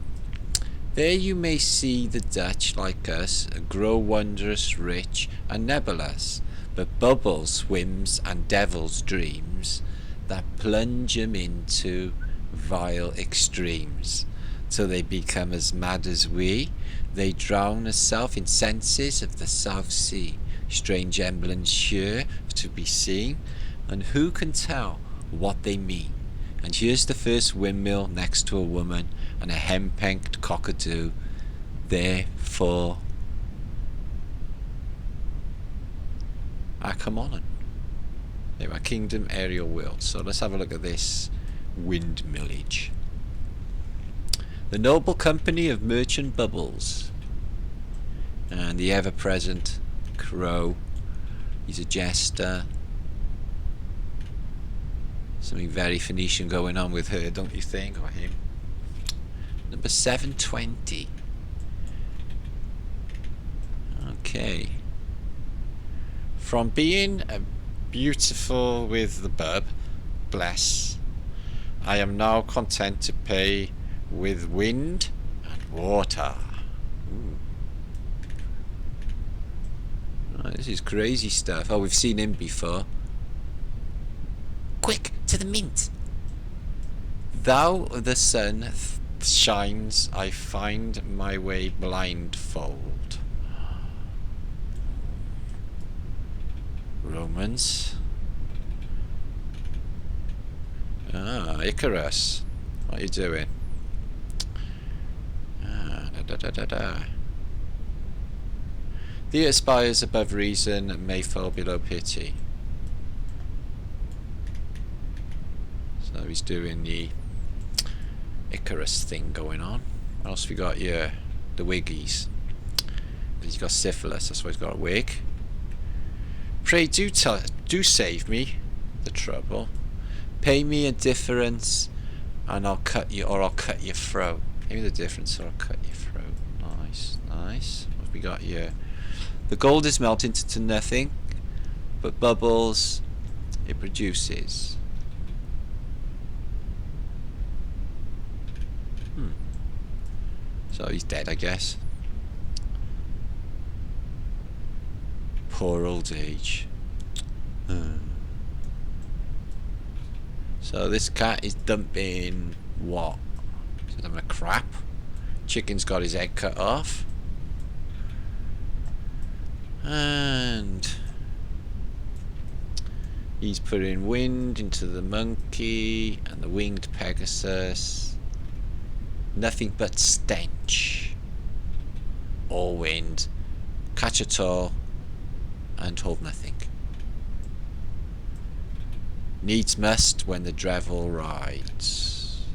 there you may see the Dutch, like us, grow wondrous rich and nebulous, but bubbles, whims, and devil's dreams that plunge 'em into vile extremes, till they become as mad as we. They drown as self in senses of the South Sea, strange emblems sure to be seen, and who can tell what they mean? And here's the first windmill next to a woman, and a henpecked cockatoo, therefore Achamonon. There are kingdom, aerial world. So let's have a look at this windmillage. The noble company of merchant bubbles, and the ever-present crow. He's a jester. Something very Phoenician going on with her, don't you think, or him? Number 720. Okay. From being beautiful with the bub, bless, I am now content to pay with wind and water. Ooh. Oh, this is crazy stuff. Oh, we've seen him before. Quick, to the mint. Thou the sun shines, I find my way blindfold. Romans. Ah, Icarus. What are you doing? Ah, da da da da da. The aspires above reason and may fall below pity. So he's doing the Icarus thing going on. What else we got here? The wiggies. He's got syphilis, that's why he's got a wig. Pray do save me the trouble. Pay me a difference and I'll cut you, or I'll cut your throat. Pay me the difference or I'll cut your throat. Nice, nice. What have we got here? The gold is melted into nothing, but bubbles it produces. So he's dead, I guess. Poor old age. So this cat is dumping what? Is it having a crap? Chicken's got his head cut off. And he's putting wind into the monkey and the winged Pegasus. Nothing but stench. All wind. Catch it all and hold nothing. Needs must when the devil rides.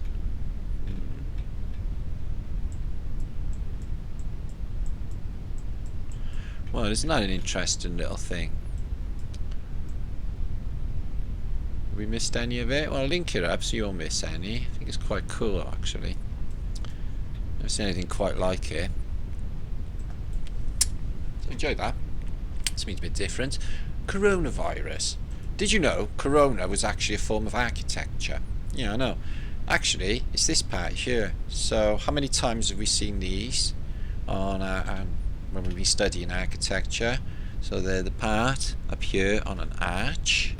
Well, isn't that an interesting little thing? Have we missed any of it? Well, I'll link it up so you won't miss any. I think it's quite cool, actually. Never seen anything quite like it. So enjoy that. Something's a bit different. Coronavirus. Did you know corona was actually a form of architecture? Yeah, I know. Actually, it's this part here. So how many times have we seen these on when we've been studying architecture? So they're the part up here on an arch.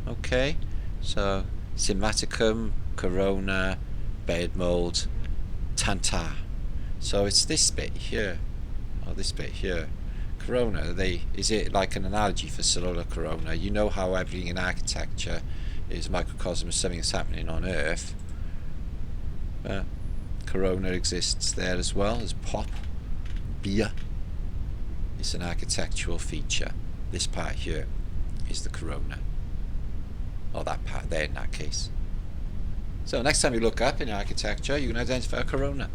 Okay. So Symmaticum, corona, bed mold, Tantar. So it's this bit here, or this bit here. Corona, is it like an analogy for solar corona? You know how everything in architecture is a microcosm of something that's happening on Earth. Corona exists there as well as pop, beer. It's an architectural feature. This part here is the corona. Or that part there in that case. So next time you look up in architecture, you can identify a corona.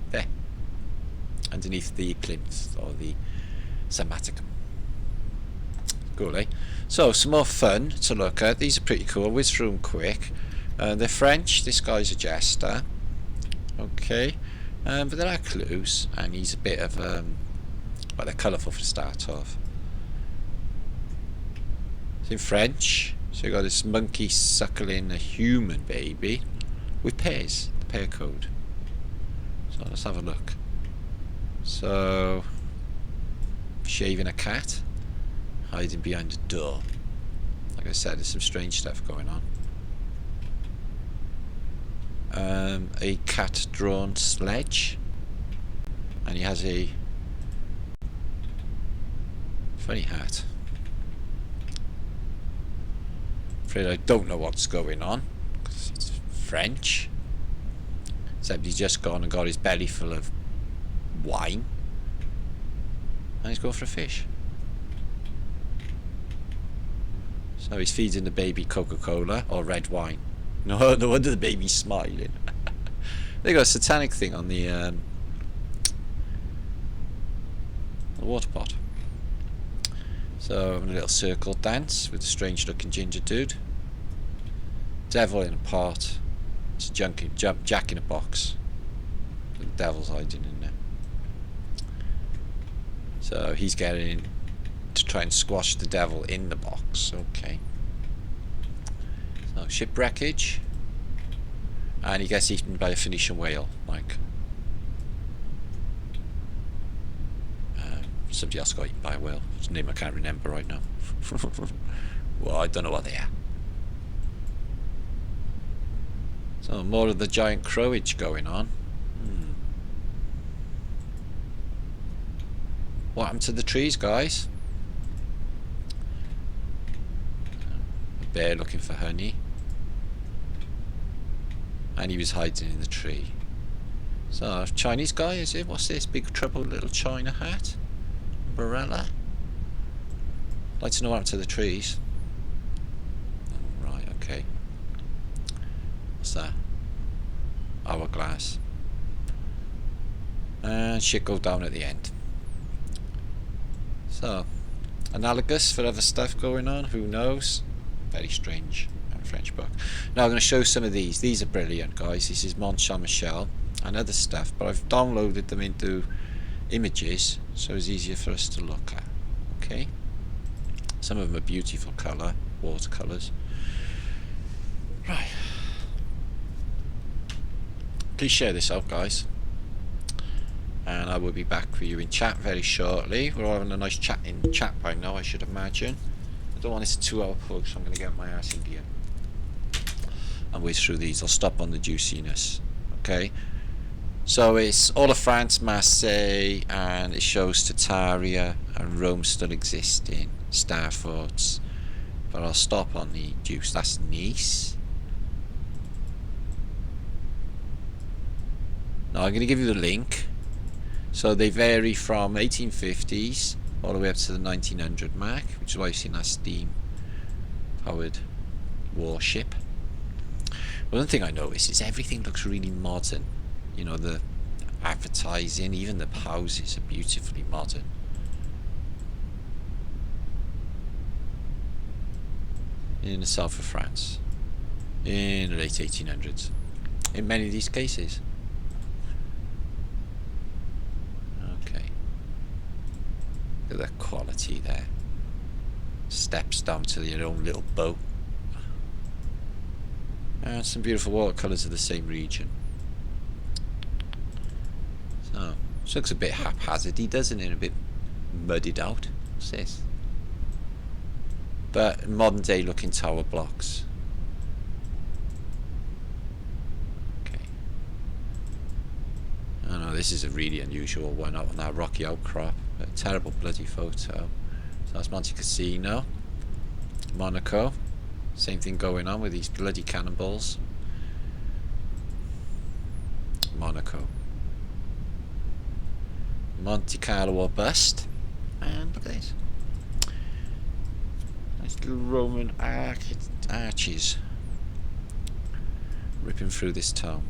There. Underneath the plinth or the Symmaticum. Cool, eh? So some more fun to look at. These are pretty cool. I'll whiz through them quick. They're French. This guy's a jester. Okay. But there are clues, and he's a bit of well, they're colourful for the start of. It's in French. So you got this monkey suckling a human baby with pears, the pear code. So let's have a look. So shaving a cat, hiding behind a door. Like I said, there's some strange stuff going on. A cat-drawn sledge, and he has a funny hat. Afraid I don't know what's going on because it's French. Except he's just gone and got his belly full of wine, and he's going for a fish. So he's feeding the baby Coca-Cola or red wine. No wonder the baby's smiling. They got a satanic thing on the water pot. So having a little circle dance with a strange looking ginger dude. Devil in a pot. It's a jack in a box. The devil's hiding in there. So he's getting to try and squash the devil in the box. Okay. So shipwreckage. And he gets eaten by a Phoenician whale, like somebody else got eaten by a whale. His name I can't remember right now. Well, I don't know what they are. So more of the giant crowage going on. What happened to the trees, guys? A bear looking for honey. And he was hiding in the tree. So, Chinese guy, is it? What's this? Big trouble little China hat? Umbrella? I'd like to know what happened to the trees. Oh, right, okay. What's that? Hourglass. And shit go down at the end. So, analogous for other stuff going on, who knows? Very strange. French book. Now I'm going to show some of these. These are brilliant, guys. This is Mont Saint Michel and other stuff, but I've downloaded them into images so it's easier for us to look at. Okay. Some of them are beautiful colour, watercolours. Right. Please share this out, guys. And I will be back with you in chat very shortly. We're all having a nice chat in chat by now, I should imagine. I don't want this a 2-hour plug, so I'm going to get my ass in gear and whiz through these. I'll stop on the juiciness. Okay, so it's all of France, Marseille, and it shows Tartaria and Rome still existing, star forts, but I'll stop on the juice. That's Nice. Now I'm going to give you the link. So they vary from 1850s all the way up to the 1900 mark, which is why you've seen that steam powered warship. One thing I noticed is everything looks really modern. You know, the advertising, even the houses are beautifully modern. In the south of France, in the late 1800s, in many of these cases. Okay, look at the quality there. Steps down to your own little boat. And some beautiful watercolours of the same region. So, this looks a bit haphazardy, doesn't it? A bit muddied out. What's this? But modern day looking tower blocks. Okay. Oh no, this is a really unusual one out on that rocky outcrop. A terrible bloody photo. So that's Monte Cassino. Monaco. Same thing going on with these bloody cannonballs. Monaco. Monte Carlo or bust. And look at this. Nice little Roman arches. Ripping through this town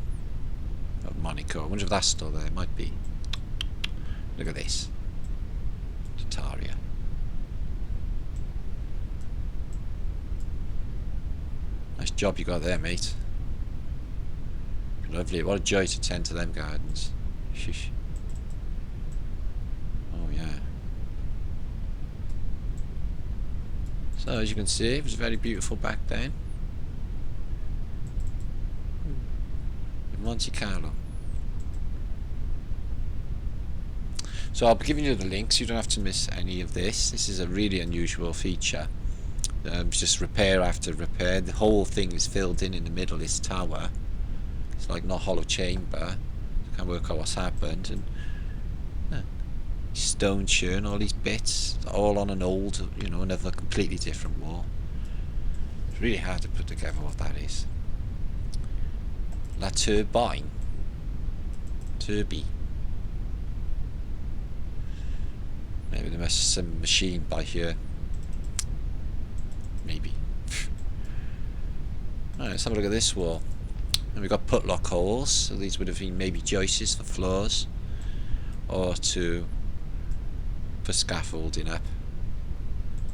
of Monaco. I wonder if that's still there. It might be. Look at this. Tartaria. Nice job you got there, mate. Lovely. What a joy to tend to them gardens. Sheesh. Oh yeah. So as you can see, it was very beautiful back then. In Monte Carlo. So I'll be giving you the links, you don't have to miss any of this. This is a really unusual feature. It's just repair after repair. The whole thing is filled in the middle, this tower. It's like not hollow chamber. I can't work out what's happened. And stone churn, all these bits, all on an old, you know, another completely different wall. It's really hard to put together what that is. La Turbine. Turby. Maybe there must be some machine by here. Maybe. Alright, let's have a look at this wall. And we've got putlock holes, so these would have been maybe joists for floors, or for scaffolding up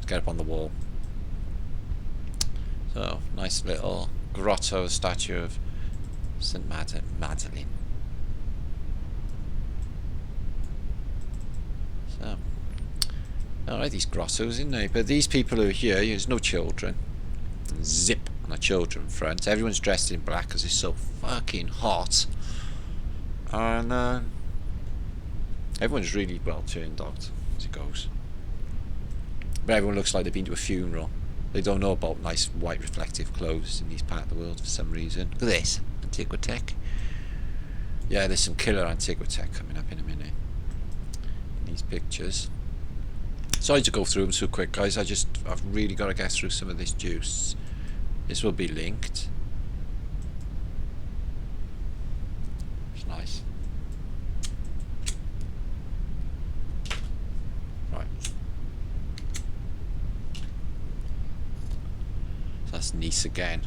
to get up on the wall. So, nice little grotto statue of St. Magdalene. So, alright, these grottos in there, but these people who are here, there's no children. Zip on the children front. Everyone's dressed in black because it's so fucking hot. And everyone's really well turned out as it goes. But everyone looks like they've been to a funeral. They don't know about nice white reflective clothes in this part of the world for some reason. Look at this, antiquity. Yeah, there's some killer antiquity coming up in a minute in these pictures. Sorry to go through them so quick, guys. I've really got to get through some of this juice. This will be linked. It's nice. Right. So that's Nice again.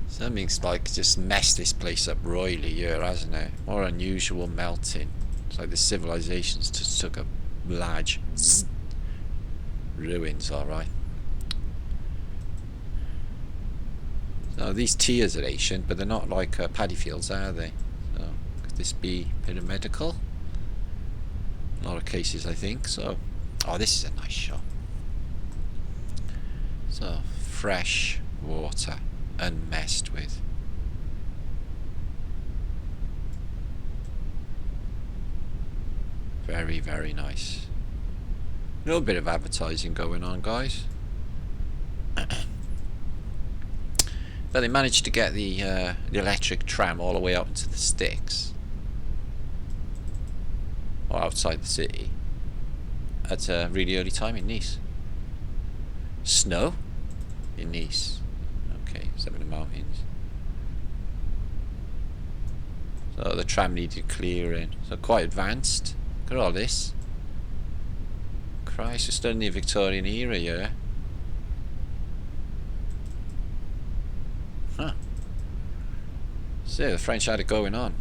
Something's like just messed this place up royally here, hasn't it? More unusual melting. It's like the civilizations just took a large ruins, alright. So these tiers are ancient, but they're not like paddy fields, are they? So could this be pyramidical? A lot of cases, I think. So, oh, this is a nice shot. So fresh water, unmessed with. Very, very nice. A little bit of advertising going on, guys. But they managed to get the electric tram all the way out into the sticks, or outside the city, at a really early time in Nice. Snow in Nice. Okay, it's up in the mountains. So the tram needed clearing. So quite advanced. Look at all this. Christ, it's still in the Victorian era, yeah. Huh. So the French had it going on.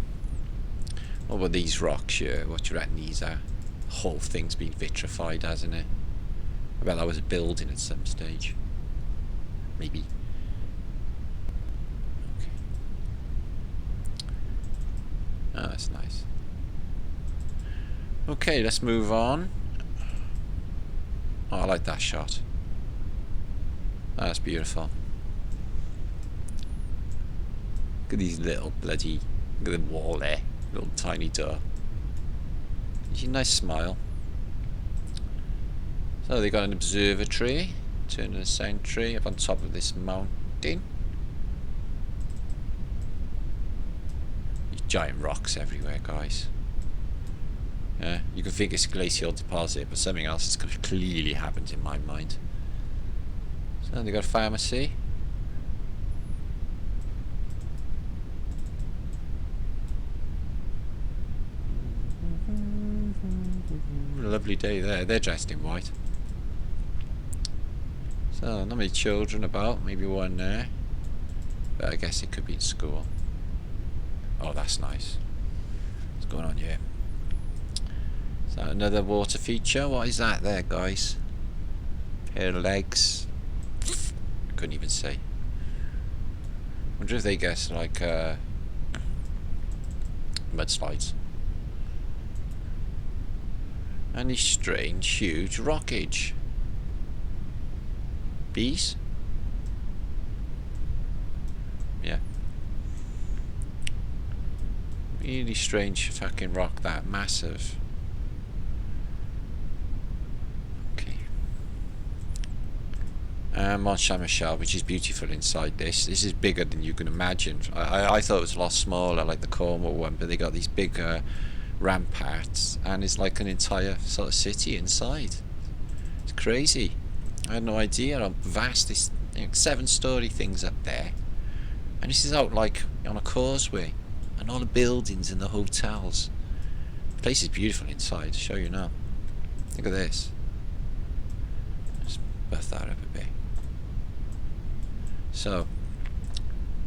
What about these rocks here? What do you reckon these are? The whole thing's been vitrified, hasn't it? I bet that was a building at some stage. Maybe. Okay. Oh, that's nice. Okay, let's move on. Oh, I like that shot. Oh, that's beautiful. Look at these little bloody... Look at the wall there. Little tiny door. Gives you a nice smile. So they got an observatory. Turning a century up on top of this mountain. These giant rocks everywhere, guys. Yeah, you can think it's a glacial deposit, but something else has clearly happened in my mind. So they got a pharmacy. A lovely day there. They're dressed in white. So not many children about, maybe one there. But I guess it could be in school. Oh, that's nice. What's going on here? Is that another water feature? What is that there, guys? Pair of legs. Couldn't even say. Wonder if they get like mudslides. Any strange, huge rockage. Bees? Yeah. Really strange fucking rock, that. Massive. Okay. Mont Saint-Michel, which is beautiful inside this. This is bigger than you can imagine. I thought it was a lot smaller, like the Cornwall one, but they got these big ramparts, and it's like an entire sort of city inside. It's crazy. I had no idea how vast this 7-story thing's up there, and this is out like on a causeway, and all the buildings and the hotels. The place is beautiful inside. I'll show you now. Look at this. Let's buff that up a bit. So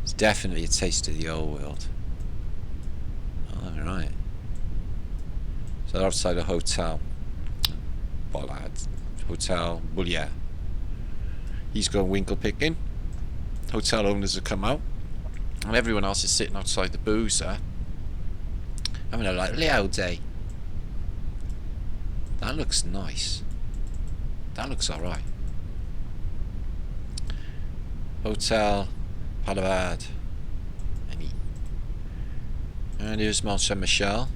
it's definitely a taste of the old world. Alright. So they're outside a hotel. Bollard. Hotel Bullier. He's gone winkle picking. Hotel owners have come out, and everyone else is sitting outside the boozer having a like Leo day. That looks nice. That looks alright. Hotel Palavad. And here's Mont Saint-Michel.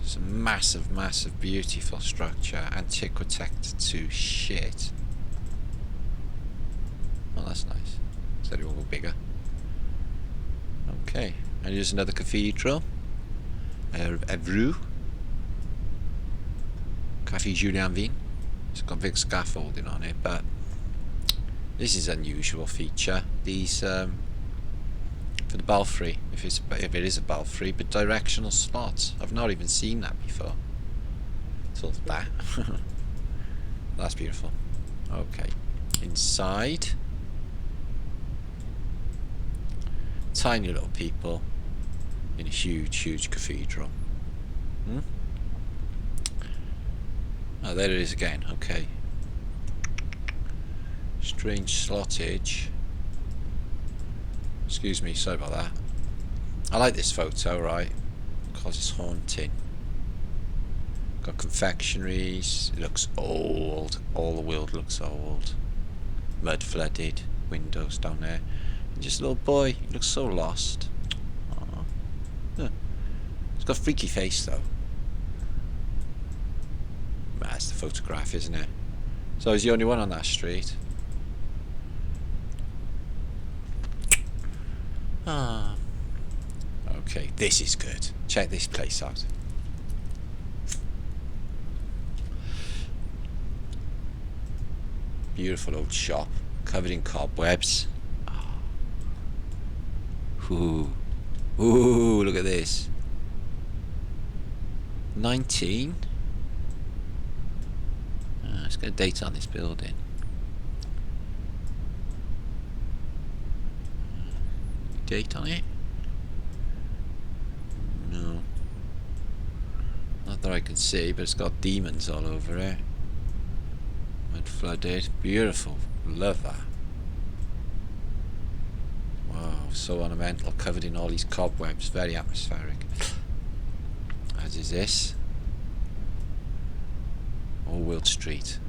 It's a massive, massive, beautiful structure. Antiquity to shit. Oh, that's nice. Said it will go bigger. Okay, and here's another cathedral. Evreux. Café Julien Vin. It's got big scaffolding on it, but this is an unusual feature. These for the belfry, if it is a belfry, but directional slots. I've not even seen that before. So that. That's beautiful. Okay, inside. Tiny little people in a huge, huge cathedral. Oh, there it is again. Okay. Strange slottage. Excuse me, sorry about that. I like this photo, right? Because it's haunting. Got confectionaries. It looks old. All the world looks old. Mud flooded. Windows down there. And just a little boy. He looks so lost. Aww. Huh. He's got a freaky face though. That's the photograph, isn't it? So he's the only one on that street. Ah. Okay, this is good. Check this place out. Beautiful old shop, covered in cobwebs. Ooh. Ooh, look at this. 19. Let's get a date on this building. Date on it? No. Not that I can see, but it's got demons all over it. Mud flooded. Beautiful. Love that. Wow, so ornamental, covered in all these cobwebs. Very atmospheric. As is this. Old World Street.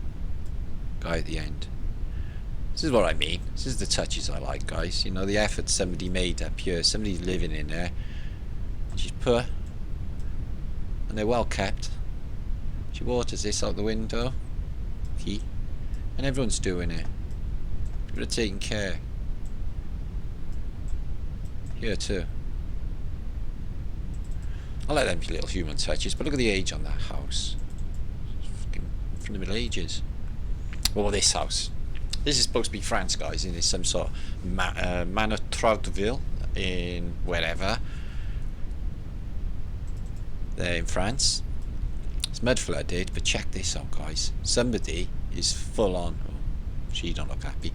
Guy at the end. This is what I mean. This is the touches I like, guys. You know, the effort somebody made up here. Somebody's living in there. She's poor. And they're well kept. She waters this out the window. Key. And everyone's doing it. People are taking care. Here too. I like them little human touches, but look at the age on that house. From the Middle Ages. Well, this house. This is supposed to be France, guys, and it's some sort of Manotroudville in wherever. There in France. It's mud flooded, but check this out, guys. Somebody is full on. Oh, she don't look happy.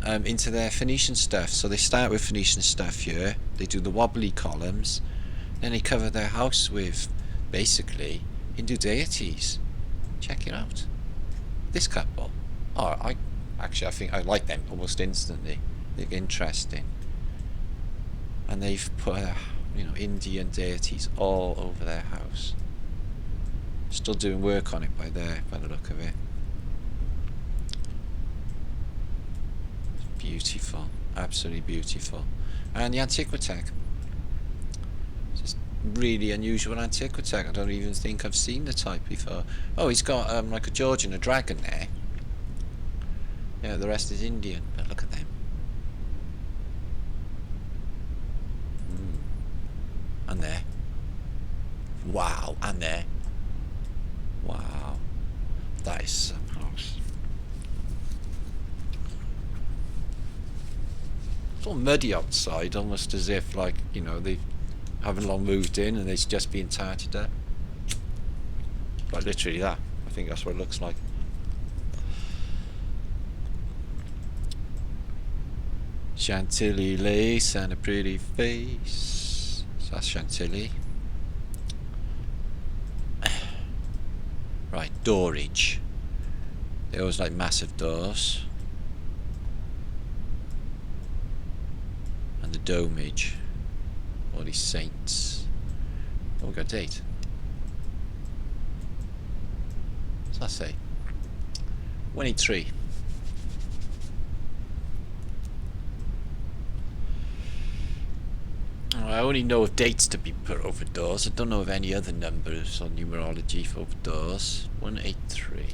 Into their Phoenician stuff. So they start with Phoenician stuff here. They do the wobbly columns. Then they cover their house with basically Hindu deities. Check it out. This couple. Oh, I think I like them almost instantly. They're interesting. And they've put, you know, Indian deities all over their house. Still doing work on it by the look of it. It's beautiful, absolutely beautiful. And the Antiquitech. It's just really unusual Antiquitech. I don't even think I've seen the type before. Oh, he's got like a Georgian, a dragon there. Yeah, the rest is Indian, but look at them. And there. Wow, and there. Wow. That is some house. It's all muddy outside, almost as if, like, you know, they haven't long moved in and it's just being tarted up. Like, literally that. I think that's what it looks like. Chantilly lace and a pretty face. So that's Chantilly. Right, doorage. They always like massive doors. And the domage. All these saints. Oh, we got a date. What's that say? 183. I only know of dates to be put over doors. I don't know of any other numbers or numerology for over doors. 183.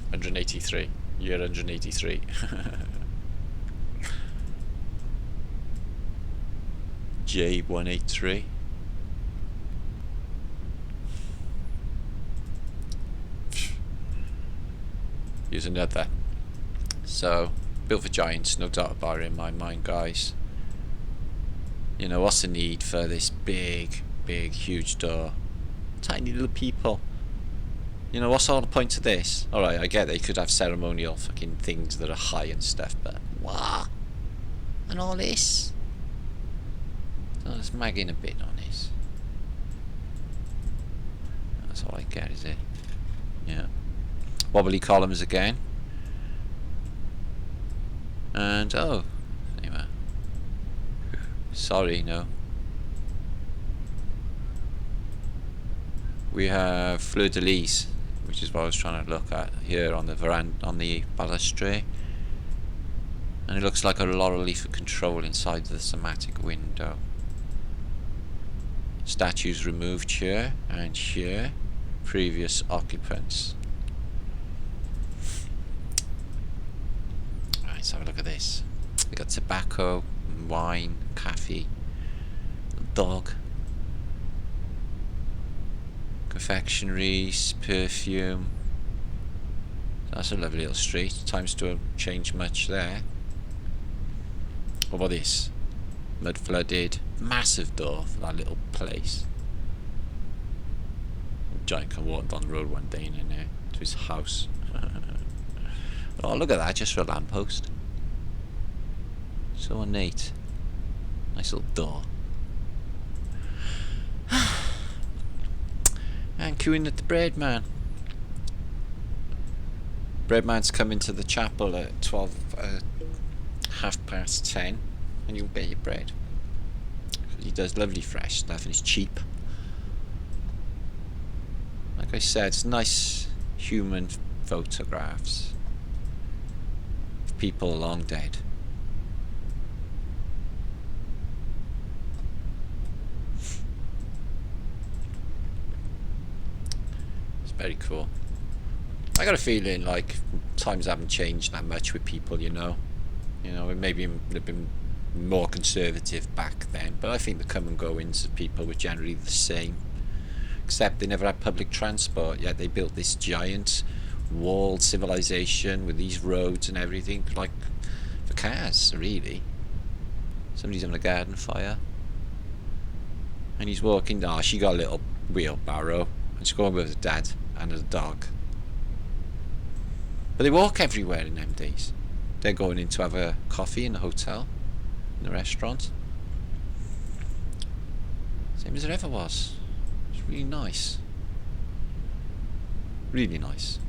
183. Year 183. J183. Here's another. So, built for giants, no doubt about it in my mind, guys. You know, what's the need for this big, huge door? Tiny little people. You know, what's all the point of this? Alright, I get they could have ceremonial fucking things that are high and stuff, but what? And all this? So let's mag in a bit on this. That's all I get, is it? Yeah. Wobbly columns again. And oh, anyway. Sorry, no. We have fleur de lis, which is what I was trying to look at here on the veranda, on the balustrade. And it looks like a laurel leaf of control inside the somatic window. Statues removed here and here. Previous occupants. Let's have a look at this. We got tobacco, wine, coffee, dog, confectionaries, perfume. That's a lovely little street. Times to have changed much there. What about this? Mud flooded, massive door for that little place. A giant can walk down the road one day in there to his house. Oh, look at that, just for a lamppost. So ornate. Nice little door. And queuing at the bread man. Bread man's coming to the chapel at 10:30, and you'll get your bread. He does lovely fresh stuff and it's cheap. Like I said, it's nice human photographs. People long dead. It's very cool. I got a feeling like times haven't changed that much with people, you know. You know, maybe they've been more conservative back then, but I think the come and goings of people were generally the same. Except they never had public transport, yet they built this giant walled civilization with these roads and everything, like for cars, really. Somebody's having a garden fire and he's walking. Oh, she got a little wheelbarrow and she's going with her dad and a dog. But they walk everywhere in them days. They're going in to have a coffee in the hotel, in the restaurant. Same as it ever was. It's really nice. Really nice.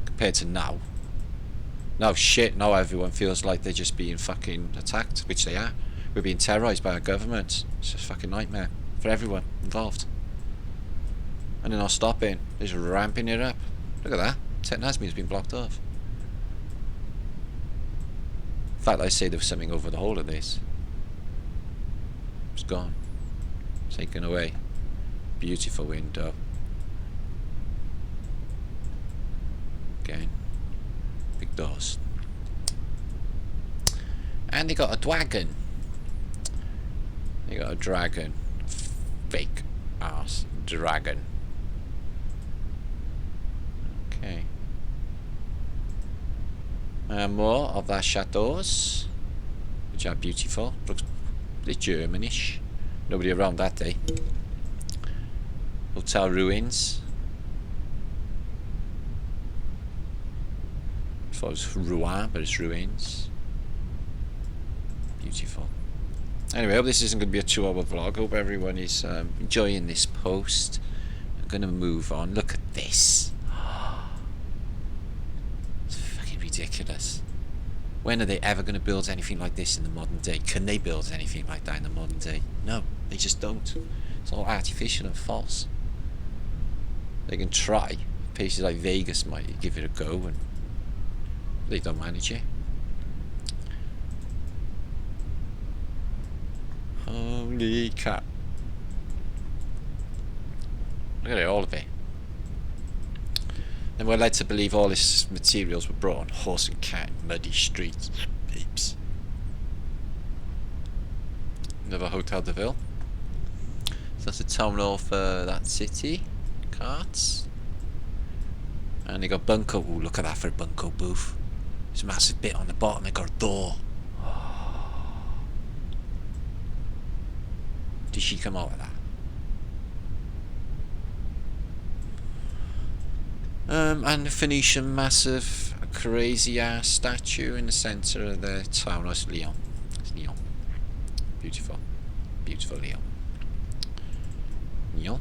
Compared to now. No shit, now everyone feels like they're just being fucking attacked, which they are. We're being terrorised by our government. It's a fucking nightmare for everyone involved. And they're not stopping. They're just ramping it up. Look at that. Tasmania's been blocked off. In fact, I say there was something over the whole of this. It's gone. Taken away. Beautiful window. Again. Big doors. And they got a dragon. They got a dragon. Fake ass dragon. Okay. More of their chateaus, which are beautiful. Looks a bit Germanish. Nobody around that day. Hotel ruins. I thought it was Rouen, but it's ruins. Beautiful. Anyway, I hope this isn't going to be a 2-hour vlog. I hope everyone is enjoying this post. I'm going to move on. Look at this. It's fucking ridiculous. When are they ever going to build anything like this in the modern day? Can they build anything like that in the modern day? No, they just don't. It's all artificial and false. They can try. Places like Vegas might give it a go, and they don't manage it. Holy crap. Look at it, all of it. And we're led to believe all these materials were brought on horse and cat in muddy streets. Peeps. Another Hotel de Ville. So that's the terminal for that city. Carts. And they got Bunko. Ooh, look at that for a Bunko booth. There's a massive bit on the bottom. They got a door. Did she come out of that? And the Phoenician massive crazy ass statue in the centre of the town. That's Lyon. It's Lyon. Beautiful. Beautiful Lyon. Lyon.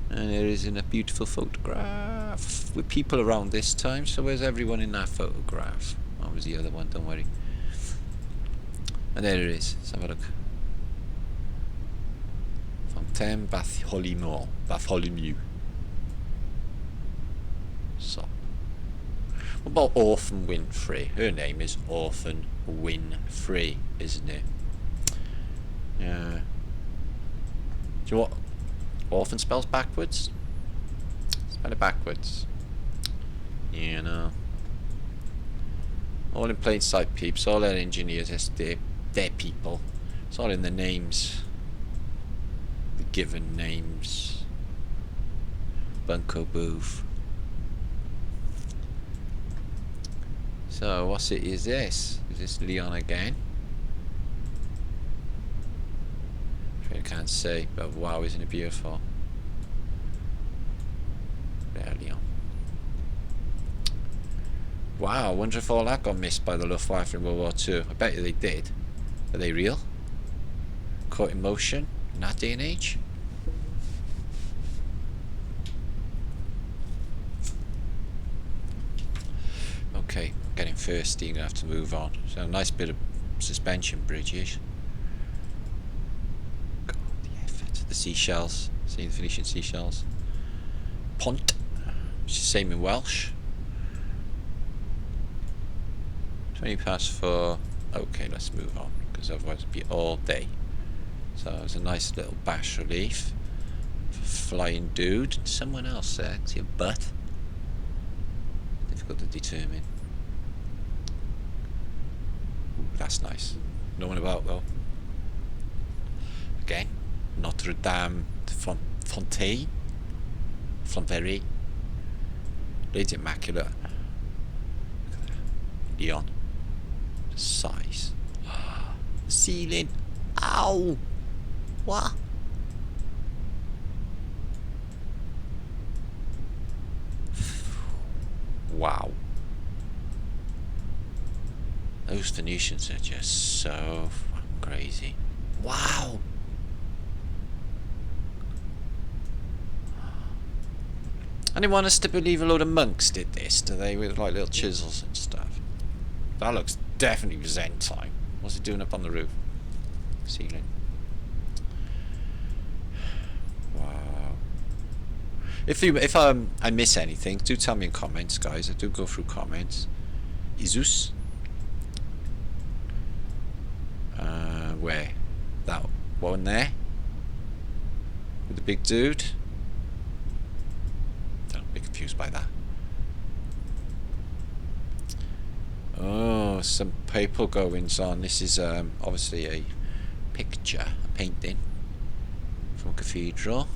And there is in a beautiful photograph with people around this time. So where's everyone in that photograph? What was the other one? Don't worry. And there it is. Let's have a look. Fontaine Bartholomew. So, what about Orphan Winfrey? Her name is Orphan Winfrey, isn't it? Yeah. Do you know what orphan spells backwards? Spell it backwards. Yeah, no. All in plain sight, peeps. All their engineers, they're people. It's all in the names. The given names. Bunko Booth. So, what city is this? Is this Lyon again? I can't say, but wow, isn't it beautiful? There, Lyon. Wow, I wonder if all that got missed by the Luftwaffe in World War II. I bet you they did. Are they real? Caught in motion in that day and age? Okay, getting thirsty, I'm going to have to move on. So a nice bit of suspension bridges. God, the effort. The seashells. See the Phoenician seashells. Pont, which is the same in Welsh. 4:20. Okay, let's move on, because otherwise it'd be all day. So there's a nice little bas relief. Flying dude. Someone else there. See a butt. Difficult to determine. Ooh, that's nice. No one about though. Again, Notre Dame de Fontaine. Flambery. Lady Immaculate. Lyon. The size. The ceiling. Ow! What? Wow. Those Phoenicians are just so crazy. Wow! And they want us to believe a load of monks did this, do they, with like little chisels and stuff. That looks definitely Zen time. What's it doing up on the roof? Ceiling. Wow. If I miss anything, do tell me in comments, guys. I do go through comments. Jesus. Where? That one there? With the big dude? Don't be confused by that. Oh, some papal goings on. This is obviously a picture, a painting from a cathedral.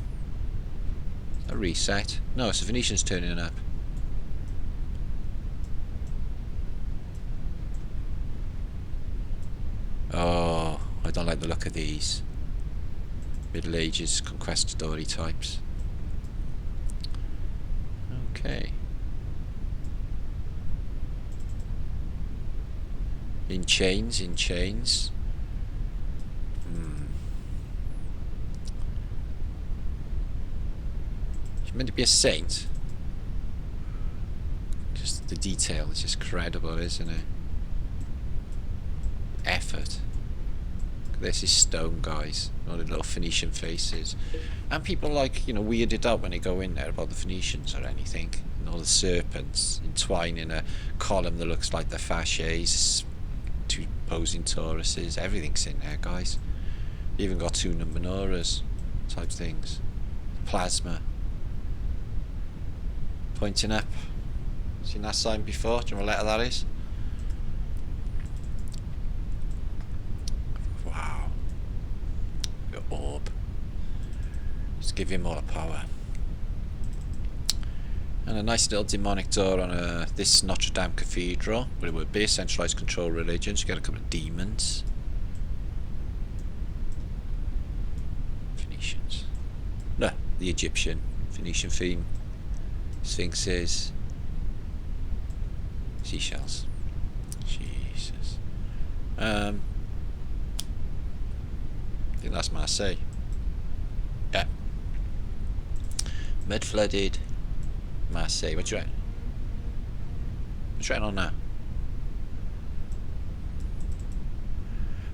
A reset. No, it's the Venetians turning up. Oh, I don't like the look of these. Middle Ages conquistador types. Okay. In chains, in chains. She's meant to be a saint. Just the detail is just credible, isn't it? Effort. This is stone, guys. All the little Phoenician faces. And people like, you know, weirded out when they go in there about the Phoenicians or anything. And all the serpents entwined in a column that looks like the fasces. Two posing Tauruses. Everything's in there, guys. You even got two menorahs type things. Plasma. Pointing up. Seen that sign before? Do you know what letter that is? Orb. Just give him all the power. And a nice little demonic door on this Notre Dame Cathedral, but it would be a centralized control religion. So you get a couple of demons. Phoenicians. No, the Egyptian. Phoenician theme. Sphinxes. Seashells. Jesus. I think that's Marseille. Yeah. Mud flooded. Marseille. What you reckon? What you reckon on that?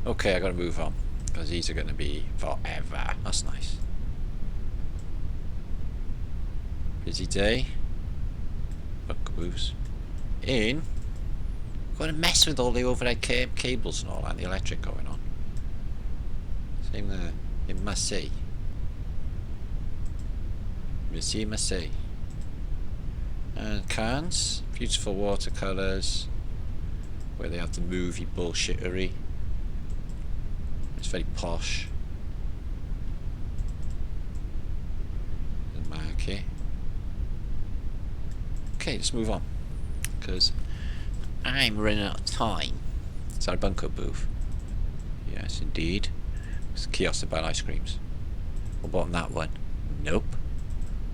Okay, I gotta move on. Because these are gonna be forever. That's nice. Busy day. Buckaboos. In. Gonna mess with all the overhead cables and all that, the electric going on. Same there, in Marseille. Marseille. And Cannes, beautiful watercolours, where they have the movie bullshittery. It's very posh. The market. Okay, let's move on, because I'm running out of time. Is that a bunker booth? Yes, indeed. It's a kiosk to buy ice creams. What about that one? Nope.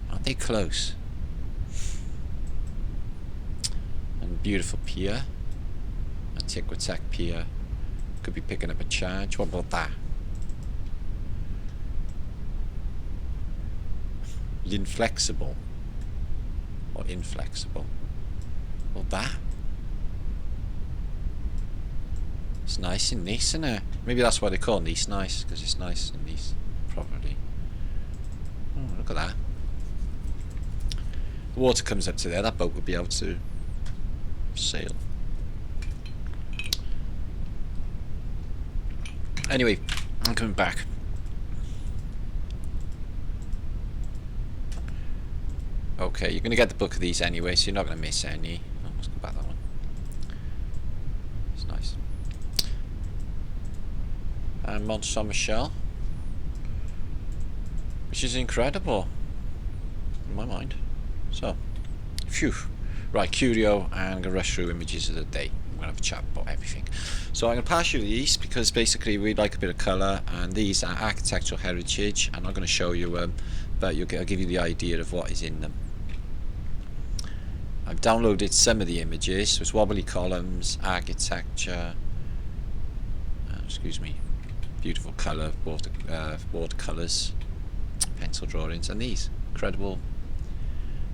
Aren't they close? And beautiful pier. Antiquity pier. Could be picking up a charge. What about that? Inflexible. Or inflexible. What that? It's nice in Nice, isn't it? Maybe that's why they call Nice nice, because it's nice in Nice, probably. Oh, look at that. The water comes up to there, that boat would be able to sail. Anyway, I'm coming back. Okay, you're going to get the book of these anyway, so you're not going to miss any. Oh, let's go back that one. It's nice. And Mont Saint Michel, which is incredible in my mind. So, phew. Right, curio, and I'm going to rush through images of the day. I'm going to have a chat about everything. So I'm going to pass you these because basically we like a bit of colour, and these are architectural heritage, and I'm going to show you, but I'll give you the idea of what is in them. I've downloaded some of the images. So it's wobbly columns, architecture, excuse me, beautiful colour, watercolours, pencil drawings, and these incredible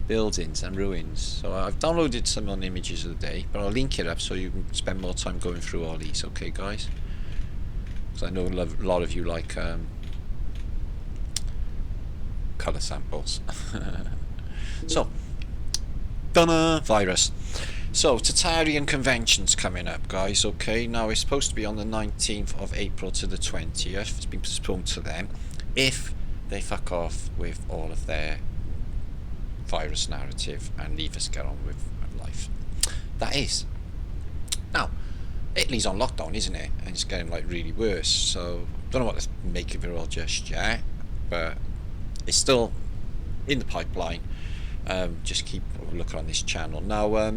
buildings and ruins. So I've downloaded some on images of the day, but I'll link it up so you can spend more time going through all these, okay guys? Because I know a lot of you like colour samples. So, virus. So, Tartarian Convention's coming up, guys, okay? Now, it's supposed to be on the 19th of April to the 20th. It's been postponed to then. If they fuck off with all of their virus narrative and leave us get on with life. That is. Now, Italy's on lockdown, isn't it? And it's getting, like, really worse. So, don't know what to make of it all just yet. But it's still in the pipeline. Just keep looking on this channel. Now,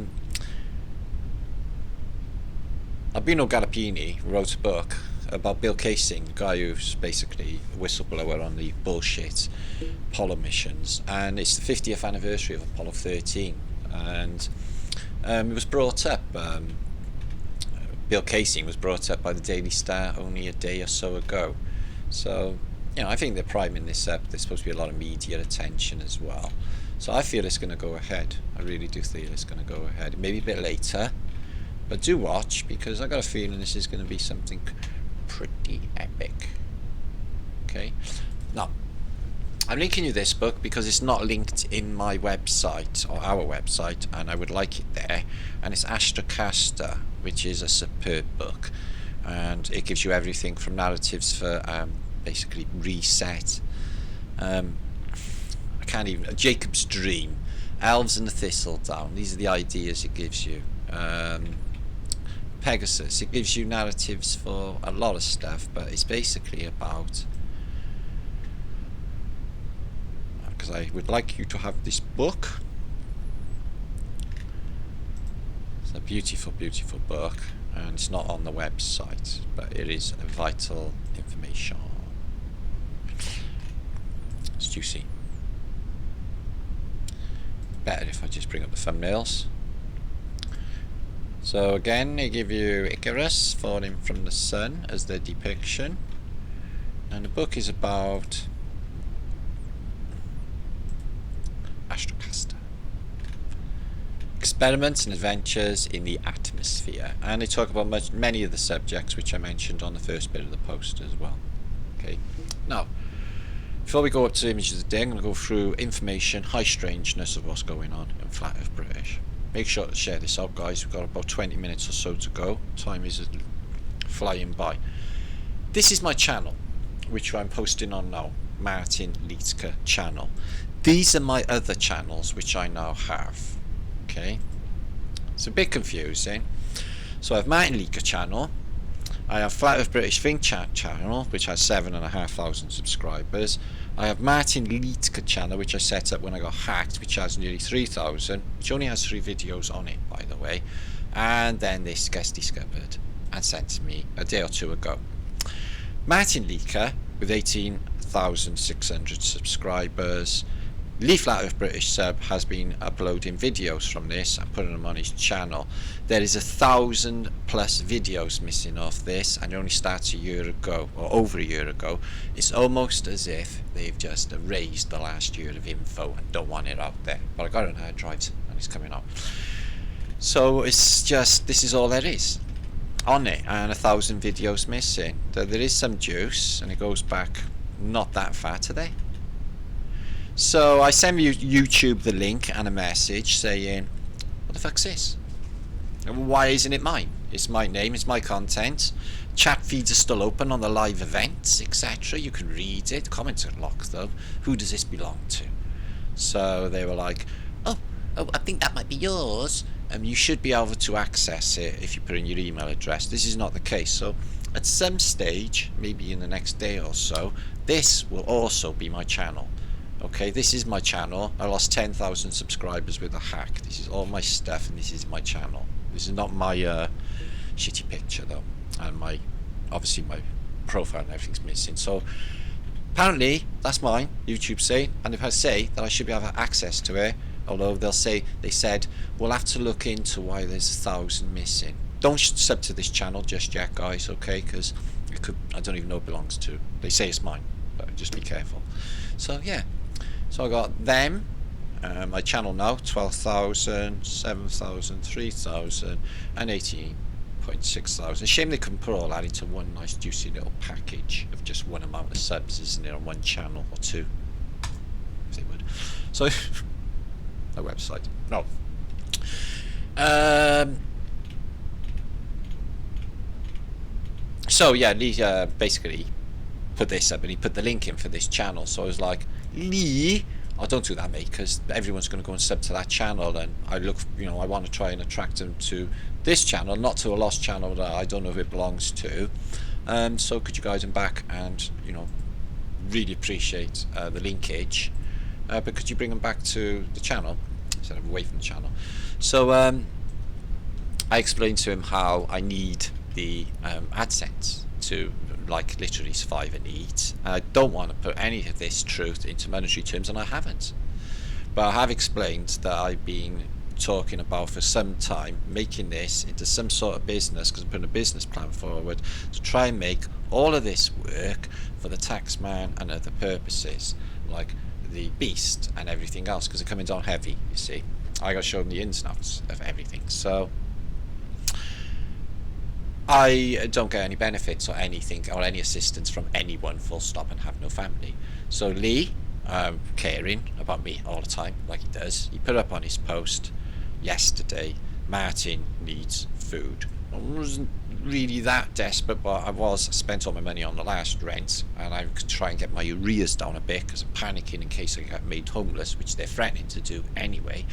Albino Galappini wrote a book about Bill Casing, the guy who's basically a whistleblower on the bullshit Apollo missions, and it's the 50th anniversary of Apollo 13, and it was brought up, Bill Casing was brought up by the Daily Star only a day or so ago. So, you know, I think they're priming this up. There's supposed to be a lot of media attention as well. So I feel it's going to go ahead. I really do feel it's going to go ahead. Maybe a bit later, but do watch, because I got a feeling this is going to be something pretty epic. Okay. Now, I'm linking you this book because it's not linked in my website or our website, and I would like it there. And it's Astrocaster, which is a superb book, and it gives you everything from narratives for basically reset. I can't even. Jacob's Dream, Elves and the Thistledown. These are the ideas it gives you. Pegasus. It gives you narratives for a lot of stuff, but it's basically about. Because I would like you to have this book. It's a beautiful, beautiful book, and it's not on the website, but it is vital information. It's juicy. Better if I just bring up the thumbnails. So again, they give you Icarus falling from the sun as their depiction, and the book is about Astrocaster. Experiments and adventures in the atmosphere, and they talk about many of the subjects which I mentioned on the first bit of the post as well. Okay, now before we go up to the images of the day, I'm going to go through information, high strangeness of what's going on in Flat Earth British. Make sure to share this out, guys. We've got about 20 minutes or so to go. Time is flying by. This is my channel, which I'm posting on now, Martin Liedtke channel. These are my other channels which I now have. Okay, it's a bit confusing. So I have Martin Liedtke channel, I have Flat Earth British Think Chat channel, which has 7,500 subscribers. I have Martin Liedtke channel, which I set up when I got hacked, which has nearly 3,000, which only has 3 videos on it, by the way. And then this gets discovered and sent to me a day or two ago. Martin Liedtke, with 18,600 subscribers. Lee Flat Earth British sub has been uploading videos from this and putting them on his channel. There is 1,000+ videos missing off this, and it only started a year ago, or over a year ago. It's almost as if they've just erased the last year of info and don't want it out there. But I got it on hard drives and it's coming out. So it's just, this is all there is on it, and 1,000 videos missing. There is some juice, and it goes back not that far today. So I send YouTube the link and a message saying, what the fuck's this? Why isn't it mine? It's my name, it's my content. Chat feeds are still open on the live events, etc. You can read it. Comments are locked though. Who does this belong to? So they were like, oh, I think that might be yours. You should be able to access it if you put in your email address. This is not the case. So at some stage, maybe in the next day or so, this will also be my channel. Okay, this is my channel. I lost 10,000 subscribers with a hack. This is all my stuff, and this is my channel. This is not my shitty picture though, and my obviously my profile and everything's missing. So apparently that's mine. YouTube say, and if I say that I should be able access to it, although they said we'll have to look into why there's 1,000 missing. Don't sub to this channel just yet, guys. Okay, because it could, I don't even know it belongs to. They say it's mine, but just be careful. So yeah. So I got them, My channel now 12,000, 7,000, 3,000 and 18,600. Shame they couldn't put all that into one nice juicy little package of just one amount of subs, isn't it, on one channel or two, if they would. So a website. No. So yeah, Lee basically put this up and he put the link in for this channel. So I was like, Lee, oh, don't do that, mate, because everyone's going to go and sub to that channel, and I look, you know, I want to try and attract them to this channel, not to a lost channel that I don't know who it belongs to. So could you guys come back and, you know, really appreciate the linkage, but could you bring them back to the channel instead of away from the channel? So I explained to him how I need the AdSense to, like, literally survive and eat. I don't want to put any of this truth into monetary terms, and I haven't. But I have explained that I've been talking about for some time making this into some sort of business, because I'm putting a business plan forward to try and make all of this work for the taxman and other purposes, like the beast and everything else, because they're coming down heavy, you see. I got to show them the ins and outs of everything. So I don't get any benefits or anything or any assistance from anyone, full stop, and have no family. So Lee, caring about me all the time, like he does, he put up on his post yesterday, Martin needs food. I wasn't really that desperate, but I spent all my money on the last rent, and I could try and get my arrears down a bit because I'm panicking in case I get made homeless, which they're threatening to do anyway,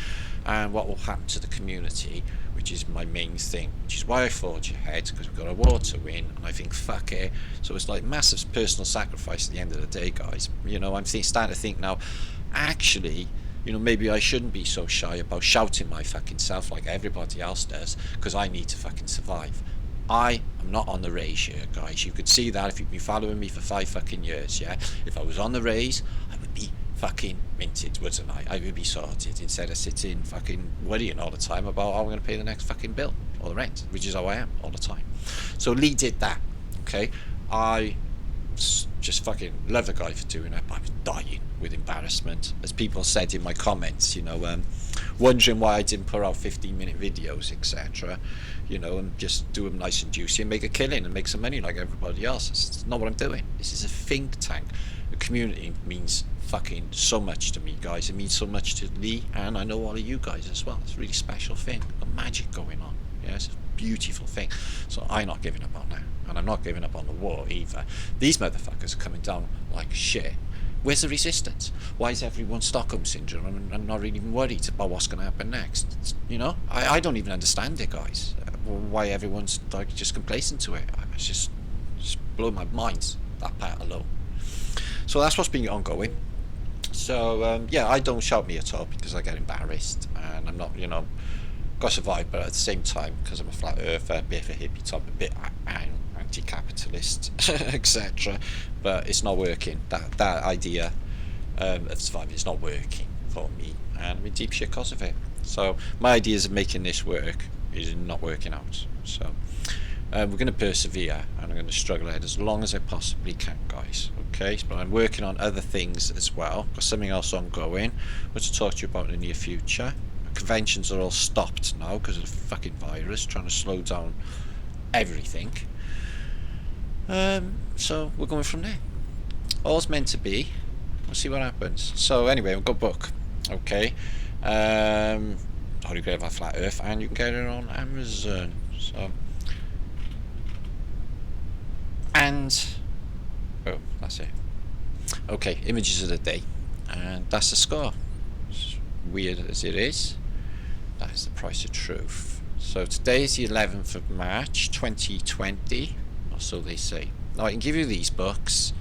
and what will happen to the community, which is my main thing, which is why I forge ahead, because we've got a war to win, and I think, fuck it. So it's like massive personal sacrifice at the end of the day, guys. You know, I'm starting to think now, actually, you know, maybe I shouldn't be so shy about shouting my fucking self like everybody else does, because I need to fucking survive. I am not on the raise here, guys. You could see that if you've been following me for 5 fucking years, yeah? If I was on the raise, I would be fucking minted, wouldn't I? I would be sorted, instead of sitting fucking worrying all the time about how I'm going to pay the next fucking bill or the rent, which is how I am all the time. So Lee did that, okay? I just fucking love the guy for doing it, but I was dying with embarrassment, as people said in my comments, you know, wondering why I didn't put out 15-minute videos, etc., you know, and just do them nice and juicy and make a killing and make some money like everybody else. It's not what I'm doing. This is a think tank. The community means fucking so much to me, guys. It means so much to Lee, and I know all of you guys as well. It's a really special thing, a magic going on. Yeah, it's a beautiful thing. So I'm not giving up on that, and I'm not giving up on the war either. These motherfuckers are coming down like shit. Where's the resistance? Why is everyone Stockholm syndrome? I'm not really worried about what's going to happen next. You know, I don't even understand it, guys. Why everyone's like just complacent to it. It's just blow my mind, that part alone. So that's what's been ongoing. So yeah, I don't shout me at all because I get embarrassed, and I'm not, you know, got to survive, but at the same time, because I'm a flat earther, a bit of a hippie type, a bit anti-capitalist, etc. But it's not working. That idea of surviving is not working for me, and I'm in deep shit because of it. So my ideas of making this work is not working out. So we're going to persevere, and I'm going to struggle ahead as long as I possibly can, guys. Okay, but I'm working on other things as well. Got something else ongoing, which I'll talk to you about in the near future. Conventions are all stopped now because of the fucking virus trying to slow down everything. So we're going from there. All's meant to be. We'll see what happens. So anyway, we've got a book. Okay. Holy Grail of Flat Earth, and you can get it on Amazon. So, and oh, that's it. Okay, images of the day, and that's the score. As weird as it is, that is the price of truth. So today is the 11th of March 2020, or so they say. Now I can give you these books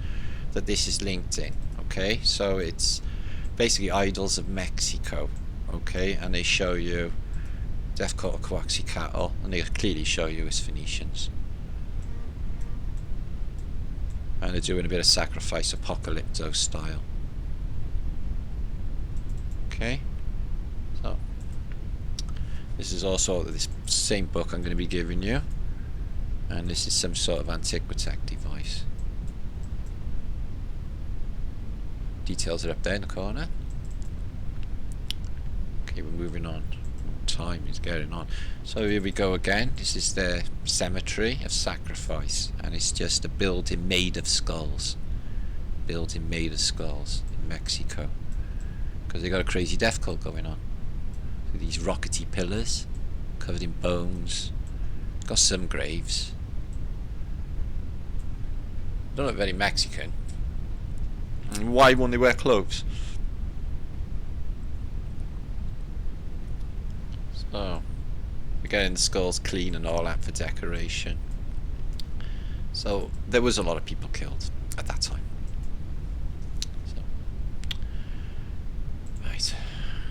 that this is linked in. Okay, so it's basically Idols of Mexico. Okay, and they show you Death Cult of Coaxicatl, and they clearly show you as Phoenicians. And they're doing a bit of sacrifice, apocalypto style. Okay, so this is also this same book I'm going to be giving you, and this is some sort of antiquity device. Details are up there in the corner. Okay, we're moving on. Time is going on. So here we go again. This is the cemetery of sacrifice, and it's just a building made of skulls. Building made of skulls in Mexico, because they got a crazy death cult going on. So these rockety pillars covered in bones. Got some graves. Don't look very Mexican. And why won't they wear clothes? So we're getting the skulls clean and all that for decoration. So there was a lot of people killed at that time. So, right,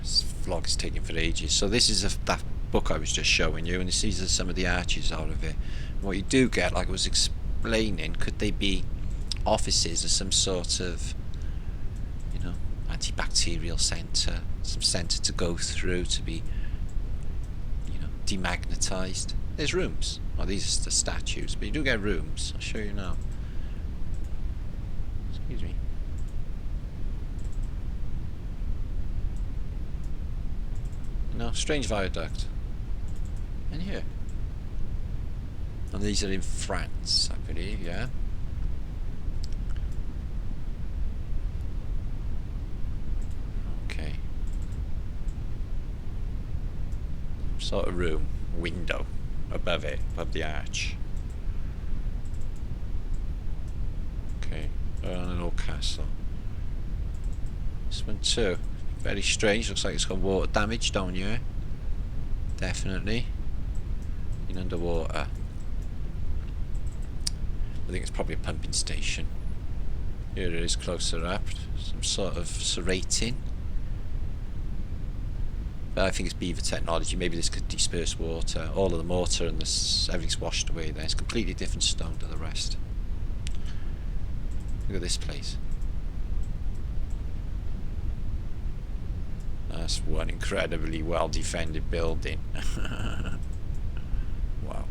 this vlog is taking for ages. So this is that book I was just showing you, and these are some of the arches out of it. And what you do get, like I was explaining, could they be offices or some sort of, you know, antibacterial centre, some centre to go through to be, you know, demagnetized. There's rooms. Oh, these are the statues, but you do get rooms. I'll show you now. Excuse me. No, strange viaduct. And here. And these are in France, I believe, yeah. Okay. Sort of room, window above it, above the arch. Okay, and an old castle. This one too, very strange. Looks like it's got water damage down here. Definitely. In underwater. I think it's probably a pumping station. Here it is closer up. Some sort of serrating. But I think it's beaver technology. Maybe this could disperse water. All of the mortar and this, everything's washed away there. It's completely different stone to the rest. Look at this place. That's one incredibly well defended building. Wow.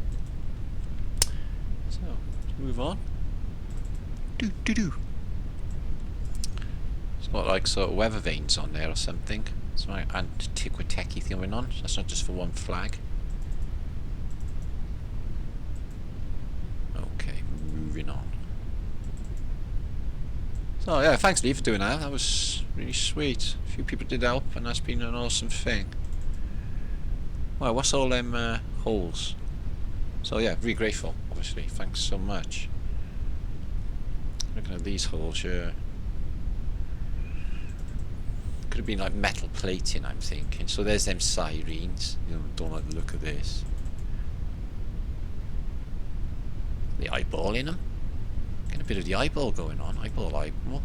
So, let's move on. It's got like sort of weather vanes on there or something. It's like antiquity thing going on. That's not just for one flag. Okay, moving on. So yeah, thanks Lee for doing that. That was really sweet. A few people did help, and that's been an awesome thing. Wow, what's all them holes? So yeah, really grateful, obviously. Thanks so much. Looking at these holes here. Could have been like metal plating, I'm thinking. So there's them sirens. You know, don't like the look of this. The eyeball in them. Getting a bit of the eyeball going on. Eyeball. And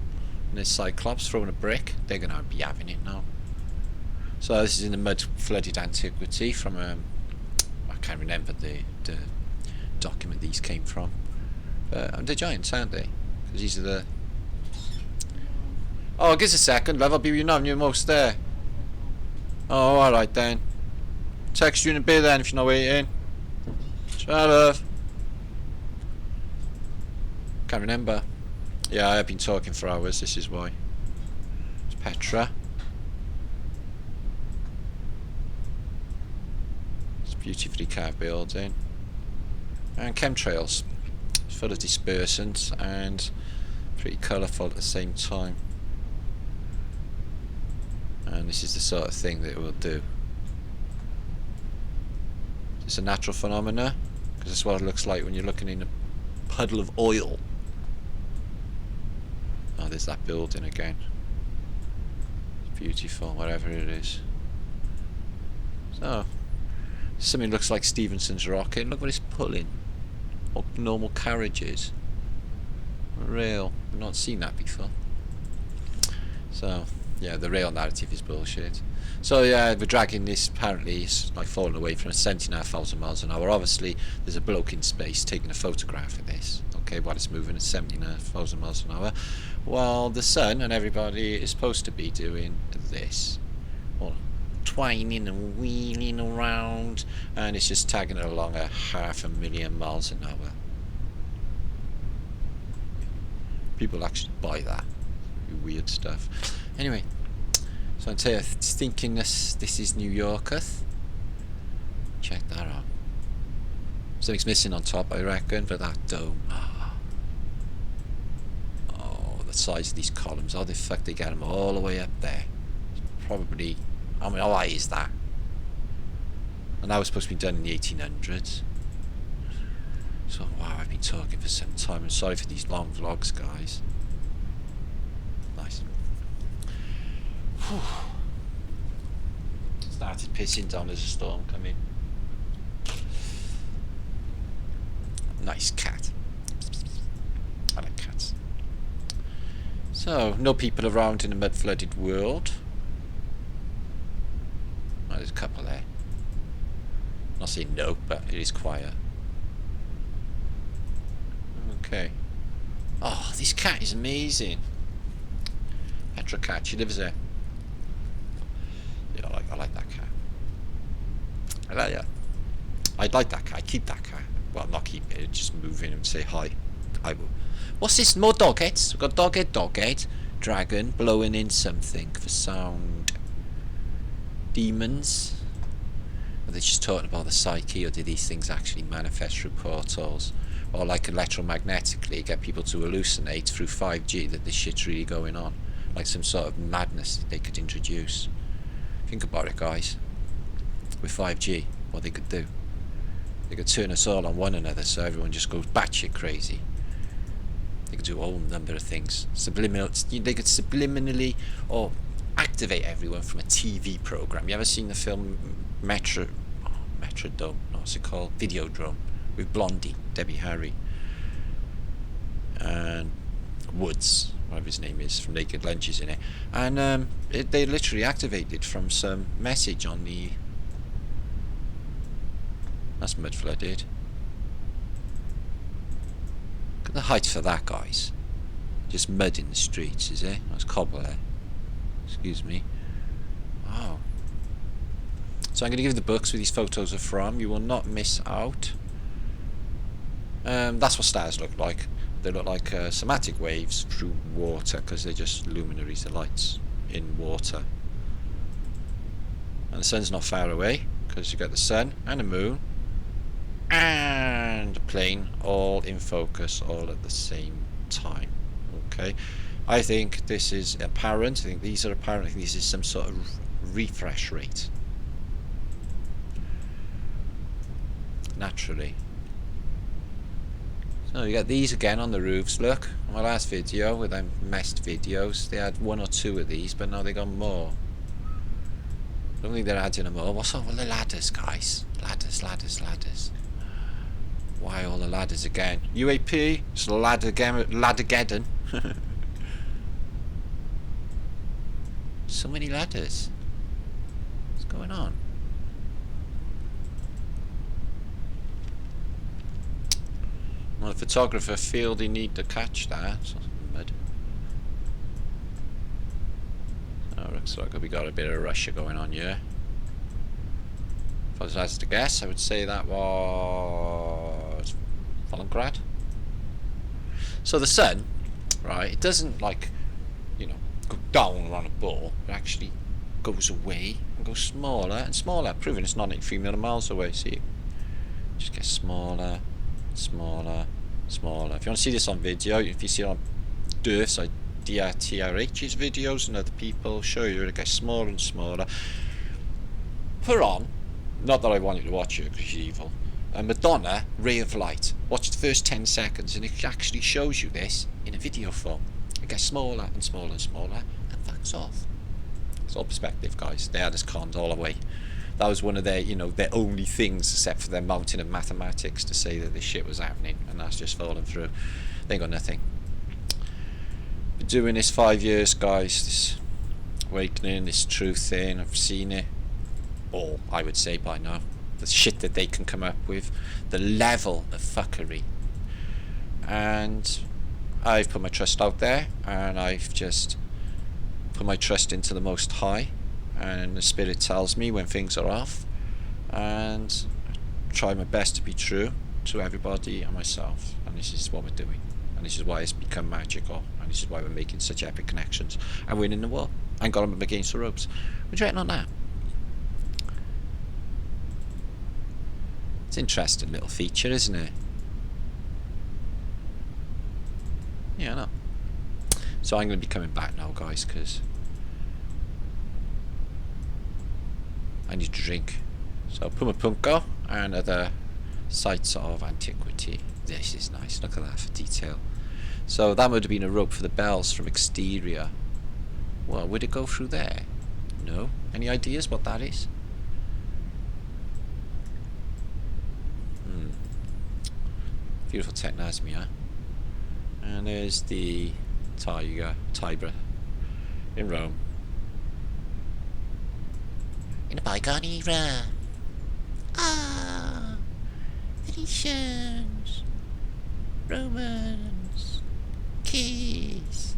there's Cyclops throwing a brick. They're going to be having it now. So this is in the mud-flooded antiquity from I can't remember the document these came from. But they're giants, aren't they? Because these are the... Oh, give us a second, love. I'll be with you now. You're almost there. Oh, alright then. Text you in a bit then if you're not waiting. Ciao, love. Can't remember. Yeah, I've been talking for hours. This is why. It's Petra. It's a beautifully carved building. And chemtrails. It's full of dispersants and pretty colourful at the same time. And this is the sort of thing that it will do. It's a natural phenomena, because it's what it looks like when you're looking in a puddle of oil. Oh, there's that building again. It's beautiful, whatever it is. So, something looks like Stevenson's rocket. Look what it's pulling. Or normal carriages. Real. I've not seen that before. So, yeah, the rail narrative is bullshit. So yeah, we're dragging this, apparently it's like falling away from 79,000 miles an hour. Obviously there's a bloke in space taking a photograph of this, okay, while it's moving at 79,000 miles an hour, while the sun and everybody is supposed to be doing this, or twining and wheeling around, and it's just tagging it along at 500,000 miles an hour. People actually buy that. Weird stuff. Anyway, So I'm thinking this is New Yorketh. Check that out. Something's missing on top, I reckon, but that dome. Oh, the size of these columns. How the fuck they get them all the way up there? Probably. I mean, how high is that? And that was supposed to be done in the 1800s. So, wow, I've been talking for some time. I'm sorry for these long vlogs, guys. Nice. Whew. Started pissing down as a storm coming. Nice cat. I like cats. So, no people around in a mud-flooded world. Oh, there's a couple there. Not saying no, but it is quiet. Okay. Oh, this cat is amazing. Petra cat, she lives there. Yeah, I like that cat. I'd like that cat. I'd keep that cat. Well, not keep it, just move in and say hi. I will. What's this? More dog heads? We've got dog head, dragon, blowing in something for sound. Demons. Are they just talking about the psyche, or do these things actually manifest through portals? Or like electromagnetically get people to hallucinate through 5G that this shit's really going on? Like some sort of madness that they could introduce. Think about it, guys. With 5G, what they could do. They could turn us all on one another so everyone just goes batshit crazy. They could do a whole number of things. They could subliminally or activate everyone from a TV program. You ever seen the film Metrodome? No, what's it called? Videodrome. With Blondie, Debbie Harry, and Woods, whatever his name is, from Naked Lunches in it. And they literally activated from some message on the... That's mud flooded. Look at the height for that, guys. Just mud in the streets, is it? That's cobble there. Excuse me. Wow. So I'm going to give you the books where these photos are from. You will not miss out. That's what stars look like. They look like somatic waves through water because they're just luminaries, the lights in water. And the sun's not far away because you've got the sun and the moon and a plane all in focus all at the same time. Okay, I think this is apparent. I think these are apparent. I think this is some sort of refresh rate. Naturally. So you got these again on the roofs. Look, my last video with them messed videos, they had one or two of these, but now they got more. I don't think they're adding them more. What's up with the ladders, guys? Ladders. Why all the ladders again? UAP, it's laddergeddon. So many ladders. What's going on? Well, the photographer feel they need to catch that. Oh, looks like we got a bit of Russia going on here. If I was asked to guess, I would say that was Volgograd. So the sun, right? It doesn't like, you know, go down around a ball. It actually goes away and goes smaller and smaller, proving it's not 3 million miles away. See, it just gets smaller. Smaller. If you want to see this on video, if you see it on Durf's, like DRTRH's videos and other people show you it gets smaller and smaller. Put on, not that I want you to watch it because you're evil, Madonna, Ray of Light. Watch the first 10 seconds and it actually shows you this in a video form. It gets smaller and smaller and smaller and fucks off. It's all perspective, guys. They had us conned all the way. That was one of their, you know, their only things except for their mountain of mathematics to say that this shit was happening, and that's just fallen through. They ain't got nothing. Been doing this 5 years, guys. This awakening, this truth thing. I've seen it all, I would say, by now. The shit that they can come up with, the level of fuckery, and I've put my trust out there, and I've just put my trust into the Most High. And the spirit tells me when things are off, and I try my best to be true to everybody and myself, and this is what we're doing, and this is why it's become magical, and this is why we're making such epic connections and winning the war. and got him against the ropes. What do you reckon on that? It's an interesting little feature, isn't it? Yeah, I know. So I'm going to be coming back now, guys, because I need to drink. So Pumapunko and other sites of antiquity. This is nice. Look at that for detail. So that would have been a rope for the bells from exterior. Well, would it go through there? No. Any ideas what that is? Beautiful Technasmia. And there's the Tiber in Rome. In a bygone era. Ah, Venetians, Romans, keys.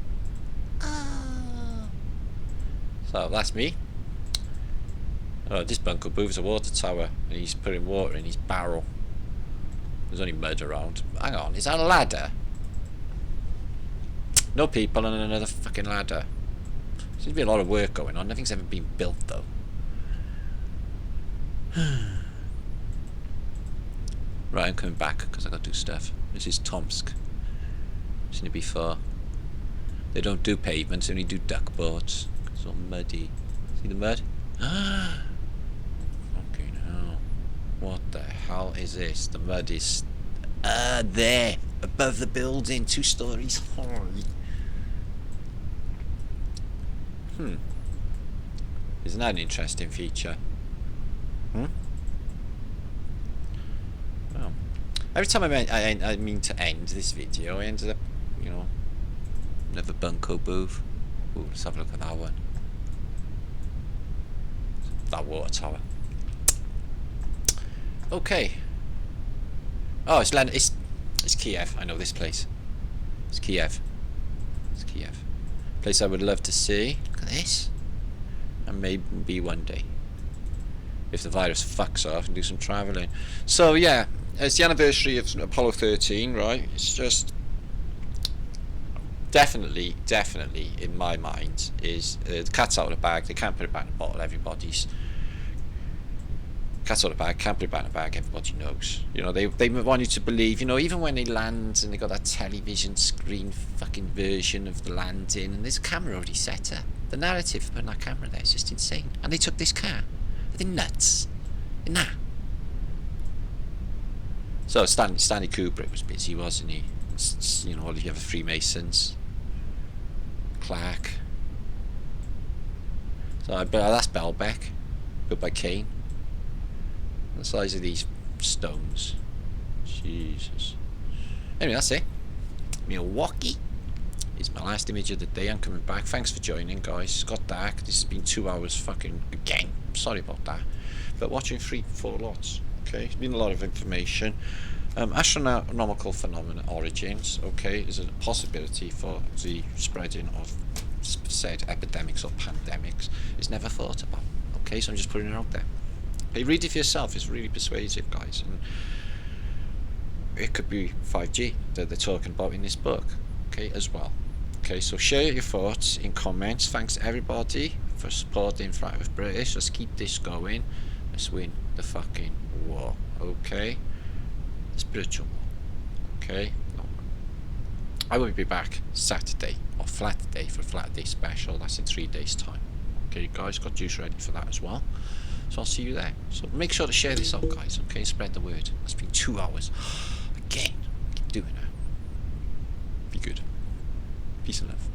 Ah. So that's me. Oh, this bunko moves a water tower, and he's putting water in his barrel. There's only mud around. Hang on, is that a ladder? No people and another fucking ladder. Seems to be a lot of work going on. Nothing's ever been built though. Right, I'm coming back because I got to do stuff. This is Tomsk. Seen it before. They don't do pavements, they only do duck boards. It's all muddy. See the mud? Fucking hell. What the hell is this? The mud is there, above the building, 2 stories high. Isn't that an interesting feature? Well, every time I mean to end this video, I ended up, you know, another bunko booth. Ooh, let's have a look at that one. That water tower. Okay. Oh, it's Kiev. I know this place. It's Kiev. It's Kiev. Place I would love to see. Look at this. And maybe one day, if the virus fucks off, and do some travelling. So yeah, it's the anniversary of Apollo 13, right? It's just definitely in my mind is the cat's out of the bag. They can't put it back in the bottle. Everybody's cat's out of the bag. Can't put it back in the bag. Everybody knows. You know, they want you to believe. You know, even when they land and they got that television screen fucking version of the landing, and there's a camera already set up. The narrative for putting that camera there is just insane. And they took this car. They're nuts. Nah. So Stanley Kubrick was busy, wasn't he? You know, all the other Freemasons. Clark. So that's Belbeck. Built by Kane. The size of these stones. Jesus. Anyway, that's it. Milwaukee is my last image of the day. I'm coming back. Thanks for joining, guys. It's got dark. This has been 2 hours fucking again. Sorry about that. But watching 3-4 lots. Okay, it's been a lot of information. Astronomical phenomena origins. Okay, is a possibility for the spreading of said epidemics or pandemics. It's never thought about. Okay, so I'm just putting it out there. Hey, read it for yourself. It's really persuasive, guys. And it could be 5G that they're talking about in this book. Okay, as well. Okay, so share your thoughts in comments. Thanks everybody for supporting Flat with British. Let's keep this going. Let's win the fucking war. Okay, the spiritual war. Okay, I will be back Saturday or Flat Day for Flat Day special. That's in 3 days time. Okay, guys, got juice ready for that as well. So I'll see you there. So make sure to share this out, guys. Okay, spread the word. It's been 2 hours again. Keep doing it. Be good. Peace and love.